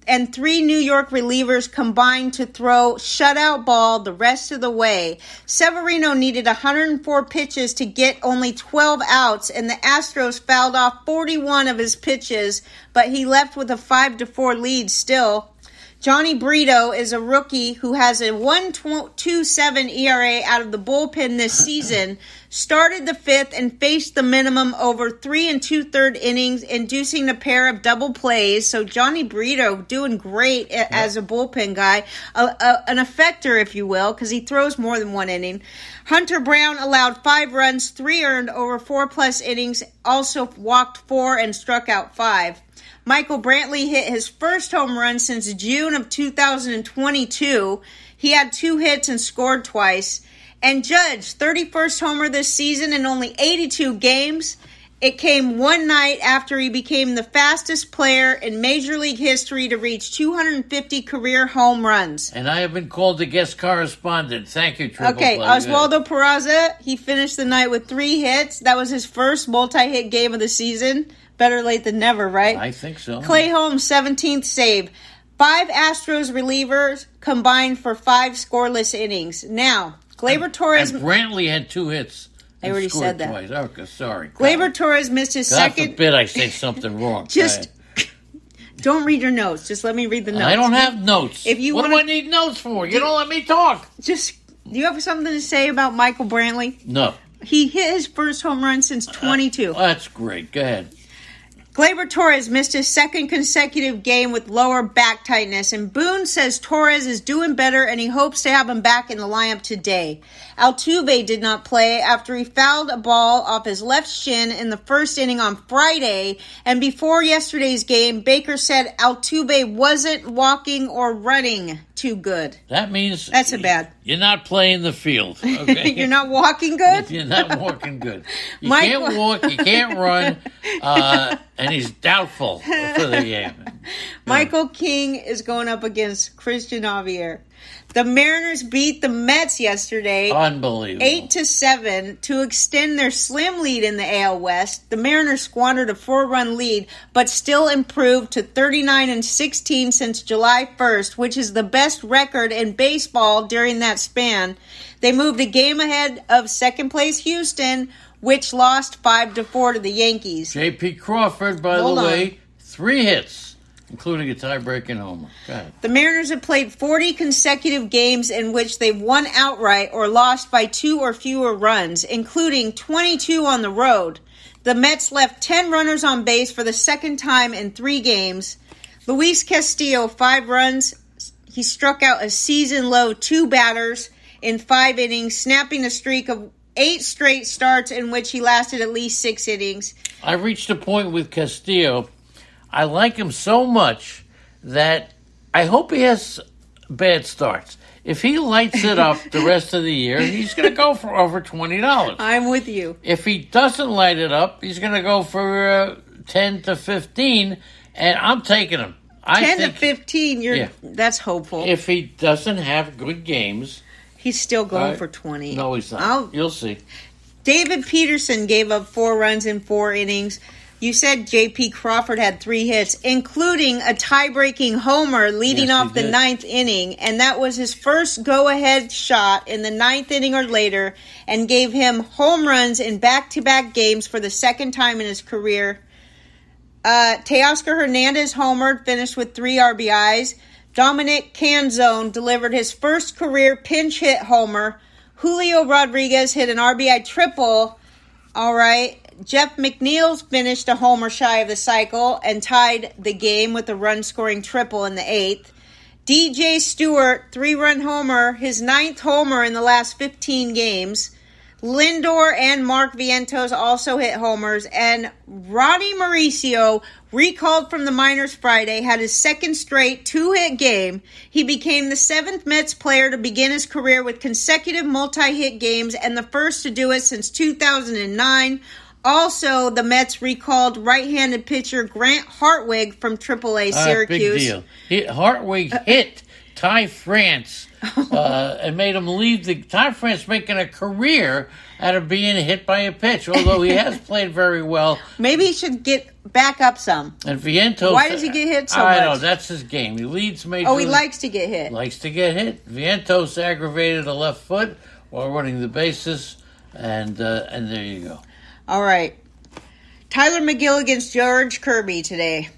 New York relievers combined to throw shutout ball the rest of the way. Severino needed 104 pitches to get only 12 outs, and the Astros fouled off 41 of his pitches, but he left with a 5-4 lead still. Johnny Brito is a rookie who has a 1.27 ERA out of the bullpen this season, started the 5th and faced the minimum over 3 2/3 innings, inducing a pair of double plays. So Johnny Brito doing great as a bullpen guy, an effector, if you will, because he throws more than 1 inning. Hunter Brown allowed 5 runs, 3 earned over 4+ innings, also walked 4 and struck out 5. Michael Brantley hit his first home run since June of 2022. He had 2 hits and scored twice. And Judge, 31st homer this season in only 82 games. It came one night after he became the fastest player in Major League history to reach 250 career home runs. And I have been called the guest correspondent. Thank you, Triple Okay, Play. Oswaldo Peraza, he finished the night with 3 hits. That was his first multi-hit game of the season. Better late than never, right? I think so. Clay Holmes, 17th save. 5 Astros relievers combined for 5 scoreless innings. Now, Gleyber Torres... And Brantley had 2 hits. I already said that. Twice. Okay, sorry. Gleyber Torres missed his God second... forbid I say something wrong. Just don't read your notes. Just let me read the notes. I don't have notes. If you what wanna- do I need notes for? You don't let me talk. Just, do you have something to say about Michael Brantley? No. He hit his first home run since 22. That's great. Go ahead. Gleyber Torres missed his second consecutive game with lower back tightness, and Boone says Torres is doing better and he hopes to have him back in the lineup today. Altuve did not play after he fouled a ball off his left shin in the first inning on Friday, and before yesterday's game, Baker said Altuve wasn't walking or running too good. That means that's a bad. You're not playing the field. Okay? You're not walking good? You're not walking good. You can't walk, you can't run, and he's doubtful for the game. Michael King is going up against Christian Javier. The Mariners beat the Mets yesterday. Unbelievable. 8-7 to extend their slim lead in the AL West. The Mariners squandered a 4-run lead, but still improved to 39-16 since July 1st, which is the best record in baseball during that span. They moved a game ahead of second-place Houston, which lost 5-4 to the Yankees. J.P. Crawford, by the way, 3 hits, including a tie-breaking homer. Go ahead. The Mariners have played 40 consecutive games in which they've won outright or lost by 2 or fewer runs, including 22 on the road. The Mets left 10 runners on base for the second time in 3 games. Luis Castillo, 5 runs. He struck out a season-low 2 batters in 5 innings, snapping a streak of 8 straight starts in which he lasted at least 6 innings. I reached a point with Castillo. I like him so much that I hope he has bad starts. If he lights it up the rest of the year, he's going to go for over $20. I'm with you. If he doesn't light it up, he's going to go for 10 to 15, and I'm taking him. 10 to 15, that's hopeful. If he doesn't have good games, he's still going for 20. No, he's not. You'll see. David Peterson gave up 4 runs in 4 innings. You said J.P. Crawford had 3 hits, including a tie-breaking homer leading off the 9th inning, and that was his first go-ahead shot in the 9th inning or later, and gave him home runs in back-to-back games for the second time in his career. Teoscar Hernandez homered, finished with 3 RBIs. Dominic Canzone delivered his first career pinch hit homer. Julio Rodriguez hit an RBI triple. All right. Jeff McNeil finished a homer shy of the cycle and tied the game with a run-scoring triple in the 8th. DJ Stewart, 3-run homer, his 9th homer in the last 15 games. Lindor and Mark Vientos also hit homers. And Ronnie Mauricio, recalled from the minors Friday, had his second straight 2-hit game. He became the 7th Mets player to begin his career with consecutive multi-hit games and the first to do it since 2009. Also, the Mets recalled right-handed pitcher Grant Hartwig from AAA Syracuse. Big deal. Hartwig hit Ty France and made him leave the... Ty France making a career out of being hit by a pitch, although he has played very well. Maybe he should get back up some. And Vientos... Why does he get hit so much? I know, that's his game. He leads major... Oh, he likes to get hit. Likes to get hit. Vientos aggravated a left foot while running the bases, and there you go. All right. Tyler McGill against George Kirby today.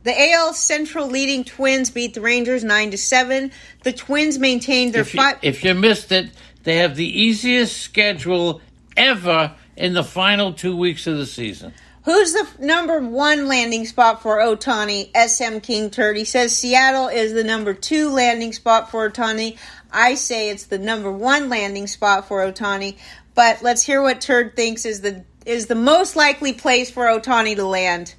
The AL Central leading Twins beat the Rangers 9-7. The Twins maintained their If you missed it, they have the easiest schedule ever in the final 2 weeks of the season. Who's the number 1 landing spot for Ohtani? SM King Turd. He says Seattle is the number 2 landing spot for Ohtani. I say it's the number 1 landing spot for Ohtani. But let's hear what Turd thinks is the most likely place for Ohtani to land.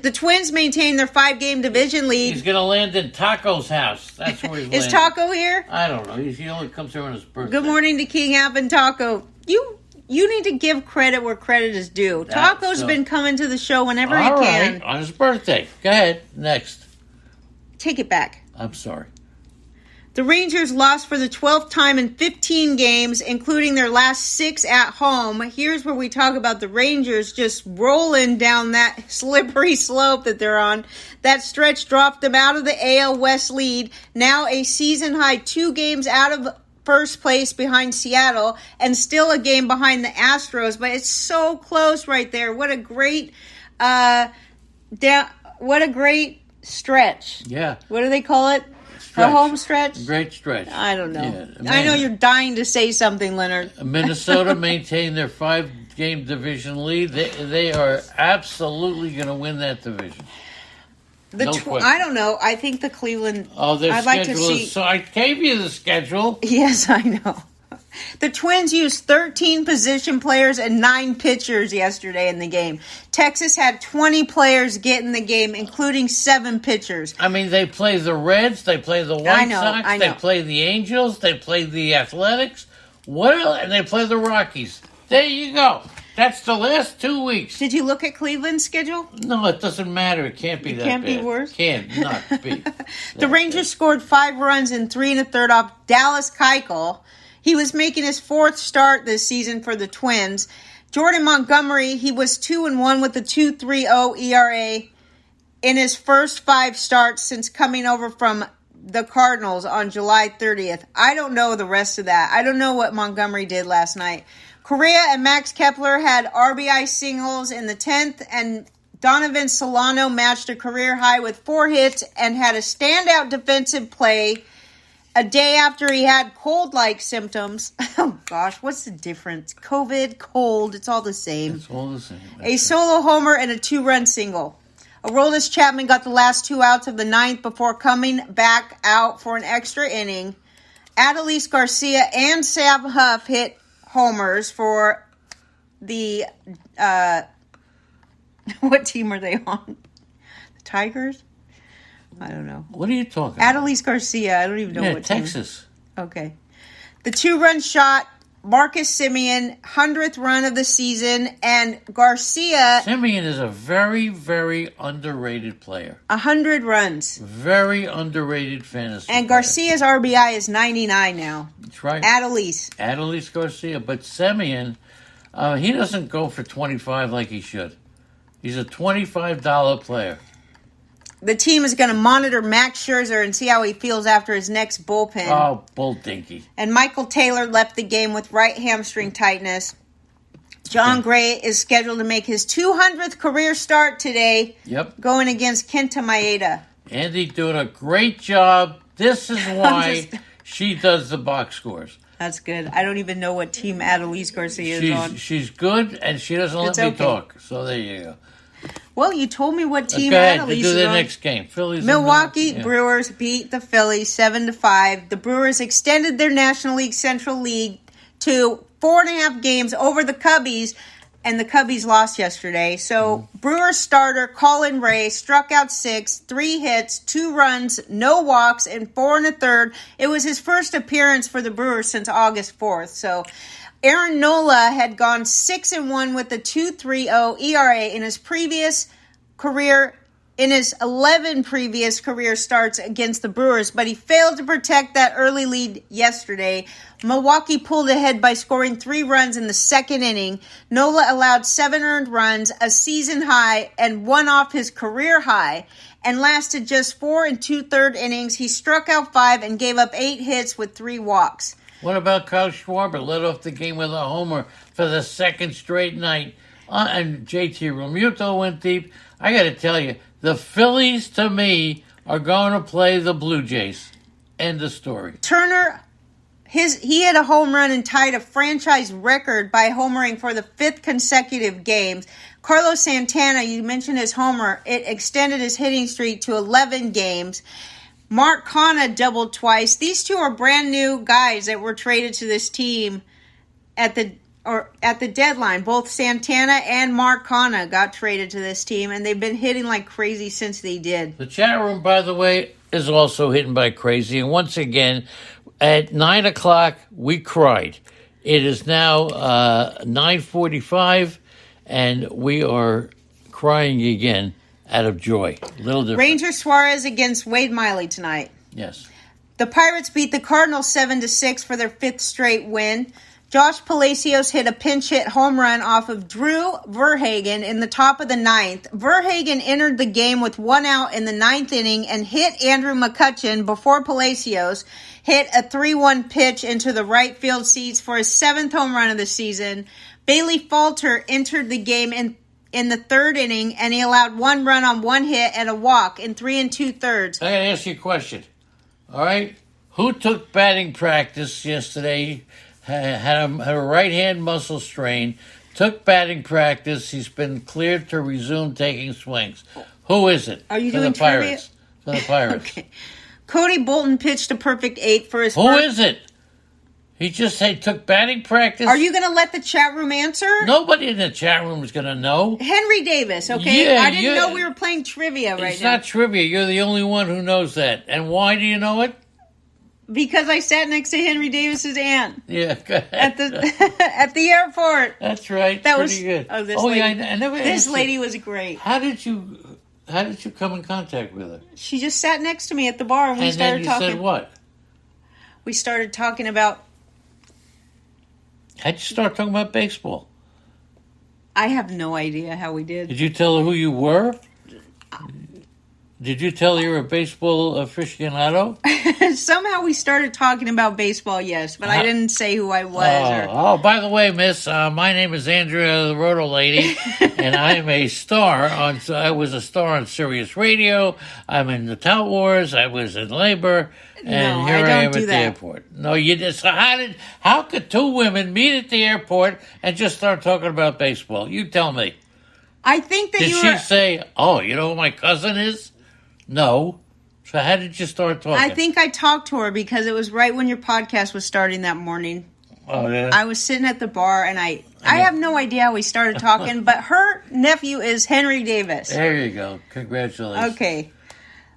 The Twins maintain their 5-game division lead. He's going to land in Taco's house. That's where he's landing. Is Taco here? I don't know. He only comes here on his birthday. Good morning to King App and Taco. You need to give credit where credit is due. Taco's been coming to the show whenever he can. All right, on his birthday. Go ahead. Next. Take it back. I'm sorry. The Rangers lost for the 12th time in 15 games, including their last 6 at home. Here's where we talk about the Rangers just rolling down that slippery slope that they're on. That stretch dropped them out of the AL West lead. Now a season-high 2 games out of first place behind Seattle and still a game behind the Astros. But it's so close right there. What a great stretch. Yeah. What do they call it? The home stretch? Great stretch. I don't know. Yeah, I know you're dying to say something, Leonard. Minnesota maintained their game division lead. They are absolutely going to win that division. I don't know. I think the Cleveland. Their I'd schedule like to see. So I gave you the schedule. Yes, I know. The Twins used 13 position players and 9 pitchers yesterday in the game. Texas had 20 players get in the game, including 7 pitchers. I mean, they play the Reds, they play the White Sox, they play the Angels, they play the Athletics, and they play the Rockies. There you go. That's the last 2 weeks. Did you look at Cleveland's schedule? No, it doesn't matter. It can't be that bad. Can't be worse? Can't not be. The Rangers scored 5 runs in 3 1/3 off Dallas Keuchel. He was making his 4th start this season for the Twins. Jordan Montgomery, he was 2-1 with a 2.30 ERA in his first 5 starts since coming over from the Cardinals on July 30th. I don't know the rest of that. I don't know what Montgomery did last night. Correa and Max Kepler had RBI singles in the 10th, and Donovan Solano matched a career high with 4 hits and had a standout defensive play a day after he had cold-like symptoms. Oh, gosh, what's the difference? COVID, cold, it's all the same. It's all the same. A solo homer and a 2-run single. Aroldis Chapman got the last 2 outs of the 9th before coming back out for an extra inning. Adolis Garcia and Sam Huff hit homers for the... what team are they on? The Tigers? I don't know. What are you talking about? Adolis Garcia. I don't even know what team. Texas. Okay. The 2-run shot, Marcus Semien, 100th run of the season, and Garcia... Semien is a very, very underrated player. 100 runs. Very underrated fantasy And player. Garcia's RBI is 99 now. That's right. Adolis Garcia. But Semien, he doesn't go for 25 like he should. He's a $25 player. The team is going to monitor Max Scherzer and see how he feels after his next bullpen. Oh, bull dinky. And Michael Taylor left the game with right hamstring tightness. John Gray is scheduled to make his 200th career start today. Yep. Going against Kenta Maeda. Andy doing a great job. This is why she does the box scores. That's good. I don't even know what team Adolis Garcia is on. She's good, and she doesn't let me talk. So there you go. Well, you told me what team Adolis is do the on. next game. Phillies. Milwaukee Brewers beat the Phillies 7-5. The Brewers extended their National League Central League to 4.5 games over the Cubbies, and the Cubbies lost yesterday. So Brewers starter Colin Ray struck out 6, 3 hits, 2 runs, no walks, and 4 1/3. It was his first appearance for the Brewers since August 4th. So Aaron Nola had gone 6-1 with a 2.30 ERA in his previous career, in his 11 previous career starts against the Brewers, but he failed to protect that early lead yesterday. Milwaukee pulled ahead by scoring 3 runs in the 2nd inning. Nola allowed 7 earned runs, a season high, and 1 off his career high, and lasted just 4 2/3 innings. He struck out 5 and gave up 8 hits with 3 walks. What about Kyle Schwarber? Led off the game with a homer for the 2nd straight night. And JT Realmuto went deep. I got to tell you, the Phillies, to me, are going to play the Blue Jays. End of story. Turner, he had a home run and tied a franchise record by homering for the 5th consecutive games. Carlos Santana, you mentioned his homer. It extended his hitting streak to 11 games. Mark Canha doubled twice. These two are brand new guys that were traded to this team at the deadline. Both Santana and Mark Canha got traded to this team, and they've been hitting like crazy since they did. The chat room, by the way, is also hitting by crazy. And once again, at 9 o'clock, we cried. It is now 9:45, and we are crying again out of joy. A little different. Ranger Suarez against Wade Miley tonight. Yes. The Pirates beat the Cardinals 7-6 for their 5th straight win. Josh Palacios hit a pinch hit home run off of Drew Verhagen in the top of the 9th. Verhagen entered the game with 1 out in the 9th inning and hit Andrew McCutchen before Palacios hit a 3-1 pitch into the right field seats for his 7th home run of the season. Bailey Falter entered the game in the 3rd inning, and he allowed 1 run on 1 hit and a walk in 3 2/3. I got to ask you a question. All right? Who took batting practice yesterday, had a right hand muscle strain, took batting practice. He's been cleared to resume taking swings. Who is it? Are you For doing the Pirates. For the Pirates. Okay. Cody Bolton pitched a perfect 8 for his Who is it? He just said took batting practice. Are you going to let the chat room answer? Nobody in the chat room is going to know. Henry Davis, okay? Yeah, I didn't know we were playing trivia right now. It's not trivia. You're the only one who knows that. And why do you know it? Because I sat next to Henry Davis's aunt. Yeah, go ahead. At the airport. That's right. That Pretty was good. this lady. Yeah, I never. This lady was great. How did you come in contact with her? She just sat next to me at the bar and we started talking. And then you said what? We started talking about. How'd you start talking about baseball? I have no idea how we did. Did you tell her who you were? Did you tell her you were a baseball aficionado? Somehow we started talking about baseball, yes, but I didn't say who I was. Oh, by the way, miss, my name is Andrea, the Roto Lady, and I'm a star I was a star on Sirius Radio. I'm in the Tout Wars. I was in labor. And No, here I I am don't do at the that. airport. No, you did. So how could two women meet at the airport and just start talking about baseball? You tell me. I think that Did you she were. say, "Oh, you know who my cousin is"? No. So how did you start talking? I think I talked to her because it was right when your podcast was starting that morning. Oh yeah. I was sitting at the bar and I have no idea how we started talking, but her nephew is Henry Davis. There you go. Congratulations. Okay.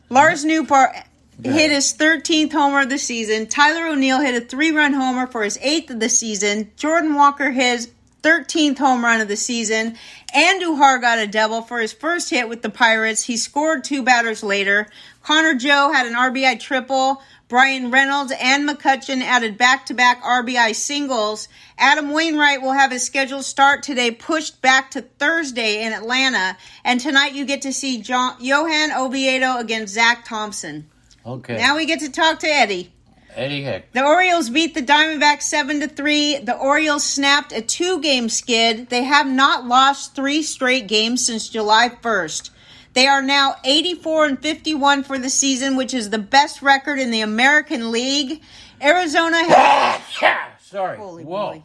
Lars Newbar hit his 13th homer of the season. Tyler O'Neill hit a 3-run homer for his 8th of the season. Jordan Walker hit his 13th home run of the season. Andujar got a double for his first hit with the Pirates. He scored 2 batters later. Connor Joe had an RBI triple. Brian Reynolds and McCutcheon added back-to-back RBI singles. Adam Wainwright will have his scheduled start today pushed back to Thursday in Atlanta. And tonight you get to see Johan Oviedo against Zach Thompson. Okay. Now we get to talk to Eddie. Eddie Heck. The Orioles beat the Diamondbacks 7-3. The Orioles snapped a 2-game skid. They have not lost 3 straight games since July 1st. They are now 84-51 for the season, which is the best record in the American League. Arizona has... Sorry. Holy Whoa. moly.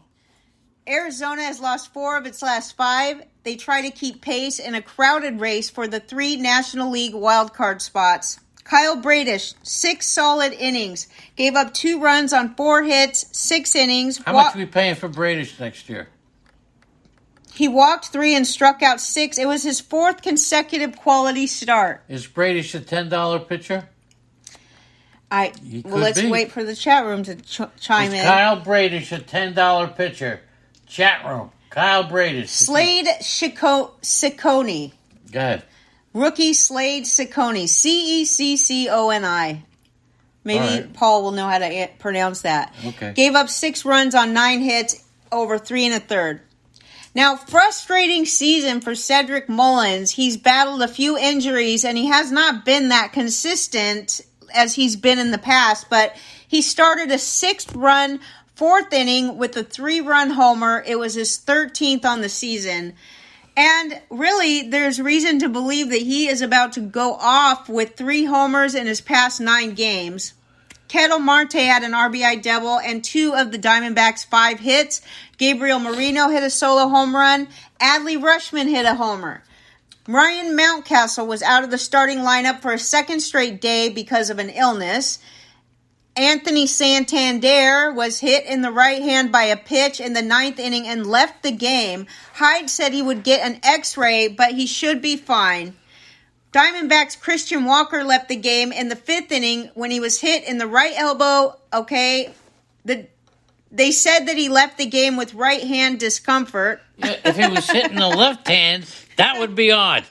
Arizona has lost 4 of its last 5. They try to keep pace in a crowded race for the 3 National League wildcard spots. Kyle Bradish, 6 solid innings. Gave up 2 runs on 4 hits, 6 innings. How much are we paying for Bradish next year? He walked 3 and struck out 6. It was his 4th consecutive quality start. Is Bradish a $10 pitcher? Let's wait for the chat room to chime in. Kyle Bradish a $10 pitcher? Chat room. Kyle Bradish. Slade Ciccone. Go ahead. Rookie Slade Ciccone. Cecconi. Maybe right. Paul will know how to pronounce that. Okay. Gave up 6 runs on 9 hits over 3 1/3. Now, frustrating season for Cedric Mullins. He's battled a few injuries, and he has not been that consistent as he's been in the past. But he started a 6th-run 4th inning with a 3-run homer. It was his 13th on the season. And really, there's reason to believe that he is about to go off with 3 homers in his past 9 games. Ketel Marte had an RBI double and 2 of the Diamondbacks' 5 hits. Gabriel Marino hit a solo home run. Adley Rutschman hit a homer. Ryan Mountcastle was out of the starting lineup for a 2nd straight day because of an illness. Anthony Santander was hit in the right hand by a pitch in the 9th inning and left the game. Hyde said he would get an x-ray, but he should be fine. Diamondbacks' Christian Walker left the game in the 5th inning when he was hit in the right elbow. Okay, they said that he left the game with right hand discomfort. Yeah, if he was hitting the left hand, that would be odd.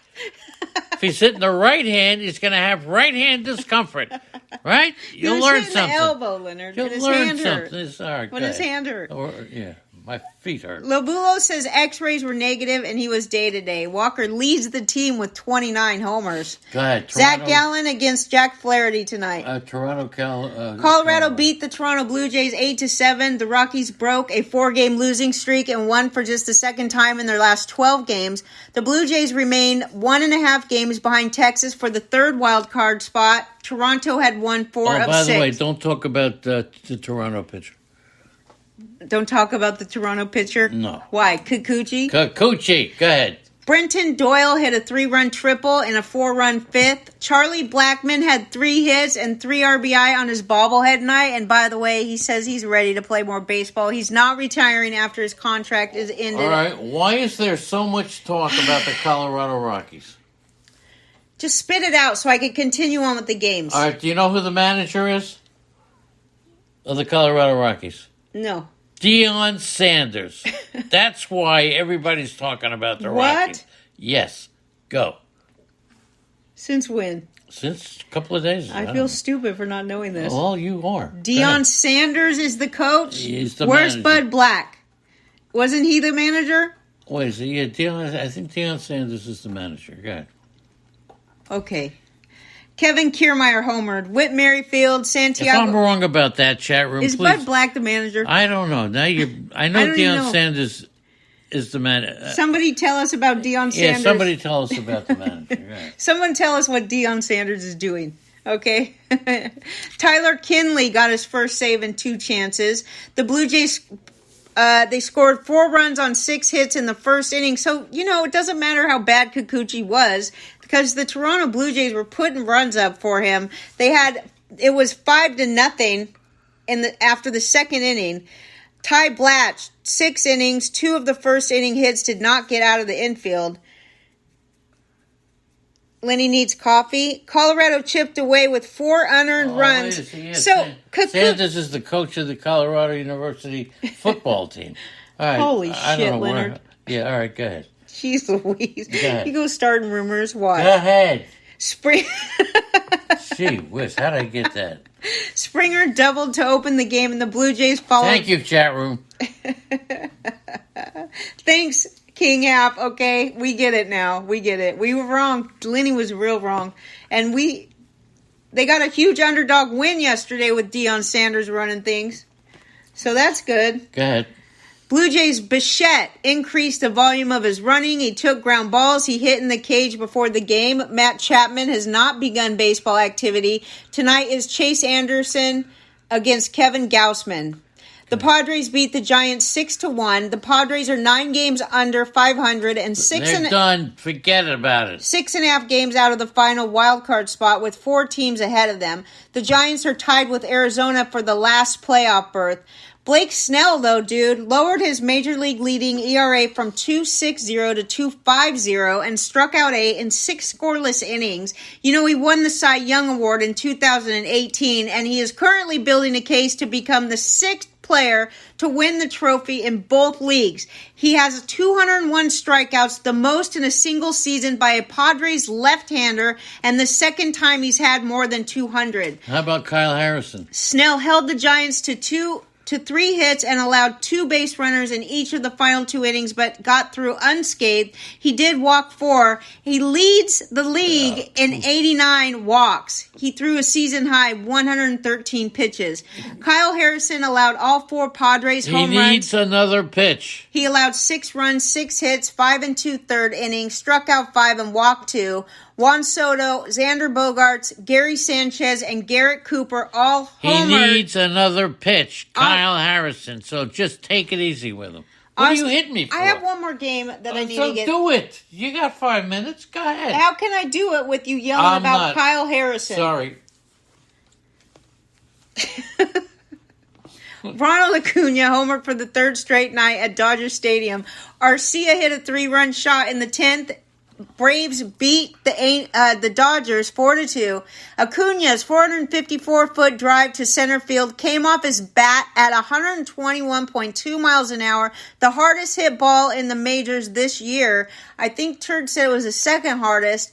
If he's hitting the right hand, he's going to have right hand discomfort, right? You'll learn something. The elbow, Leonard. You'll learn something. Sorry, when his hand hurt. Yeah, my feet hurt. Lobulo says X-rays were negative and he was day-to-day. Walker leads the team with 29 homers. Go ahead. Zach Gallen against Jack Flaherty tonight. Colorado beat the Toronto Blue Jays 8-7. The Rockies broke a 4-game losing streak and won for just the 2nd time in their last 12 games. The Blue Jays remain 1.5 games behind Texas for the 3rd wild card spot. Toronto had won 4 of 6. By the way, don't talk about the Toronto pitcher. Don't talk about the Toronto pitcher? No. Why? Kikuchi? Kikuchi, go ahead. Brenton Doyle hit a 3-run triple and a 4-run fifth. Charlie Blackmon had 3 hits and 3 RBI on his bobblehead night. And by the way, he says he's ready to play more baseball. He's not retiring after his contract is ended. All right. Why is there so much talk about the Colorado Rockies? Just spit it out so I can continue on with the games. All right. Do you know who the manager is of the Colorado Rockies? No. Deion Sanders. That's why everybody's talking about the Rockies. What? Yes. Go. Since when? Since a couple of days. I feel stupid for not knowing this. Well, you are. Deion Sanders is the coach? He's the Where's manager. Bud Black? Wasn't he the manager? Wait, so yeah, Deion, I think Deion Sanders is the manager. Go ahead. Okay. Kevin Kiermaier homered. Whit Merrifield, Santiago. If I'm wrong about that, chat room, Is please. Bud Black the manager? I don't know. Now I know Deion Sanders is the manager. Somebody tell us about Deion Sanders. Yeah, somebody tell us about the manager. Right. Someone tell us what Deion Sanders is doing. Okay. Tyler Kinley got his first save in 2 chances. The Blue Jays, they scored 4 runs on 6 hits in the first inning. So, it doesn't matter how bad Kikuchi was because the Toronto Blue Jays were putting runs up for him. It was 5-0 after the second inning. Ty Blatch, 6 innings, 2 of the first inning hits did not get out of the infield. Lenny needs coffee. Colorado chipped away with 4 unearned runs. Sanders is the coach of the Colorado University football team. All right. Holy shit, Leonard. Yeah, all right, go ahead. Jeez Louise. You go starting rumors. Why? Go ahead. Spring. Gee whiz, how did I get that? Springer doubled to open the game, and the Blue Jays followed. Thank you, chat room. Thanks, King Hap. Okay, we get it now. We get it. We were wrong. Lenny was real wrong. And they got a huge underdog win yesterday with Deion Sanders running things. So that's good. Go ahead. Blue Jays' Bichette increased the volume of his running. He took ground balls. He hit in the cage before the game. Matt Chapman has not begun baseball activity. Tonight is Chase Anderson against Kevin Gausman. The Padres beat the Giants 6-1. The Padres are 9 games under 500 and They're done. Forget about it. 6.5 games out of the final wild card spot with 4 teams ahead of them. The Giants are tied with Arizona for the last playoff berth. Blake Snell, though, lowered his major league leading ERA from 2.60 to 2.50 and struck out 8 in 6 scoreless innings. He won the Cy Young Award in 2018, and he is currently building a case to become the 6th player to win the trophy in both leagues. He has 201 strikeouts, the most in a single season by a Padres left-hander, and the second time he's had more than 200. How about Kyle Harrison? Snell held the Giants to 3 hits and allowed 2 base runners in each of the final 2 innings, but got through unscathed. He did walk 4. He leads the league in 89 walks. He threw a season-high 113 pitches. Kyle Harrison allowed all 4 Padres home runs. He needs another pitch. He allowed 6 runs, 6 hits, 5 2/3 innings, struck out 5 and walked 2. Juan Soto, Xander Bogaerts, Gary Sanchez, and Garrett Cooper all homered. He needs another pitch, Kyle Harrison. So just take it easy with him. What do you hit me for? I have one more game that I need to get. So do it. You got 5 minutes. Go ahead. How can I do it with you yelling about Kyle Harrison? Sorry. Ronald Acuna homered for the 3rd straight night at Dodger Stadium. Arcia hit a 3-run shot in the 10th. Braves beat the Dodgers 4-2. Acuna's 454-foot drive to center field came off his bat at 121.2 miles an hour, the hardest hit ball in the majors this year. I think Turd said it was the 2nd hardest.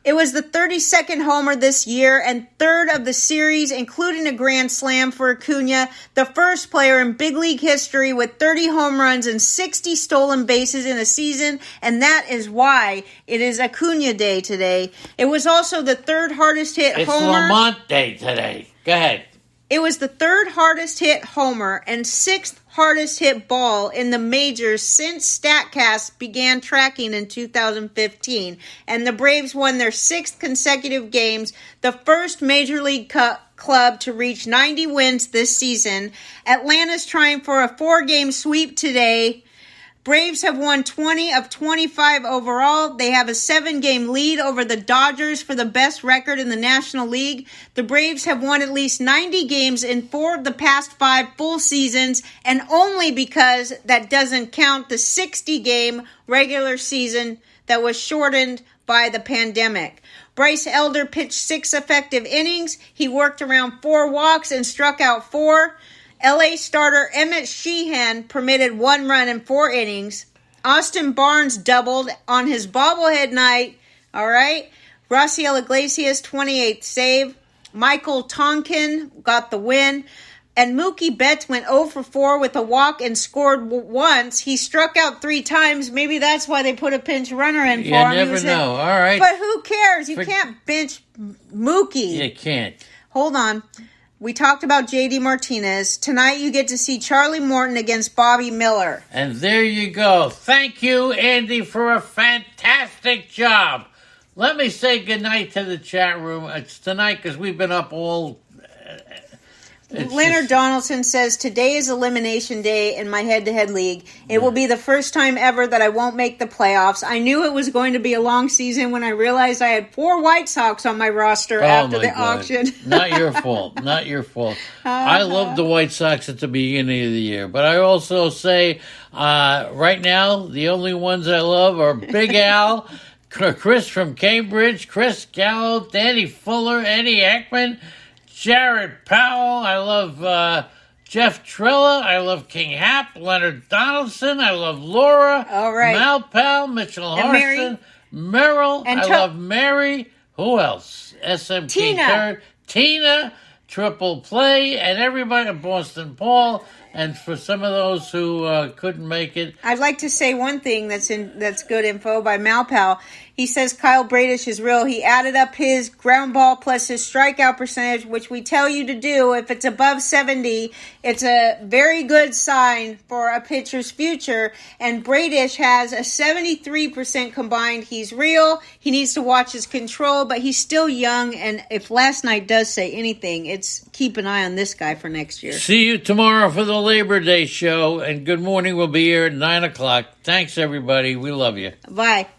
It was the 32nd homer this year and 3rd of the series, including a grand slam for Acuna, the first player in big league history with 30 home runs and 60 stolen bases in a season, and that is why it is Acuna Day today. It was also the 3rd hardest hit homer. It's Lamont Day today. Go ahead. It was the 3rd hardest hit homer and 6th hardest hit ball in the majors since StatCast began tracking in 2015. And the Braves won their 6th consecutive games, the first Major League club to reach 90 wins this season. Atlanta's trying for a 4-game sweep today. Braves have won 20 of 25 overall. They have a 7-game lead over the Dodgers for the best record in the National League. The Braves have won at least 90 games in 4 of the past 5 full seasons, and only because that doesn't count the 60-game regular season that was shortened by the pandemic. Bryce Elder pitched 6 effective innings. He worked around 4 walks and struck out 4. LA starter Emmett Sheehan permitted 1 run in 4 innings. Austin Barnes doubled on his bobblehead night. All right. Raciel Iglesias, 28th save. Michael Tonkin got the win. And Mookie Betts went 0 for 4 with a walk and scored once. He struck out 3 times. Maybe that's why they put a pinch runner in for him. You never know. All right. But who cares? You can't bench Mookie. You can't. Hold on. We talked about J.D. Martinez. Tonight you get to see Charlie Morton against Bobby Miller. And there you go. Thank you, Andy, for a fantastic job. Let me say goodnight to the chat room. It's tonight because we've been up all... Leonard Donaldson says, today is elimination day in my head-to-head league. It will be the first time ever that I won't make the playoffs. I knew it was going to be a long season when I realized I had 4 White Sox on my roster after the auction. Not your fault. Not your fault. I love the White Sox at the beginning of the year. But I also say, right now, the only ones I love are Big Al, Chris from Cambridge, Chris Gallo, Danny Fuller, Eddie Ekman, Jared Powell. I love Jeff Trilla. I love King Hap, Leonard Donaldson. I love Laura. All right. Mal Powell, Mitchell Harson, Merrill. And I love Mary. Who else? SMK Tina. Third. Tina. Triple Play. And everybody. Boston Paul. And for some of those who couldn't make it. I'd like to say one thing that's good info by Malpal. He says Kyle Bradish is real. He added up his ground ball plus his strikeout percentage, which we tell you to do. If it's above 70, it's a very good sign for a pitcher's future. And Bradish has a 73% combined. He's real. He needs to watch his control, but he's still young. And if last night does say anything, it's keep an eye on this guy for next year. See you tomorrow for the Labor Day show. And Good Morning will be here at 9 o'clock. Thanks, everybody. We love you. Bye.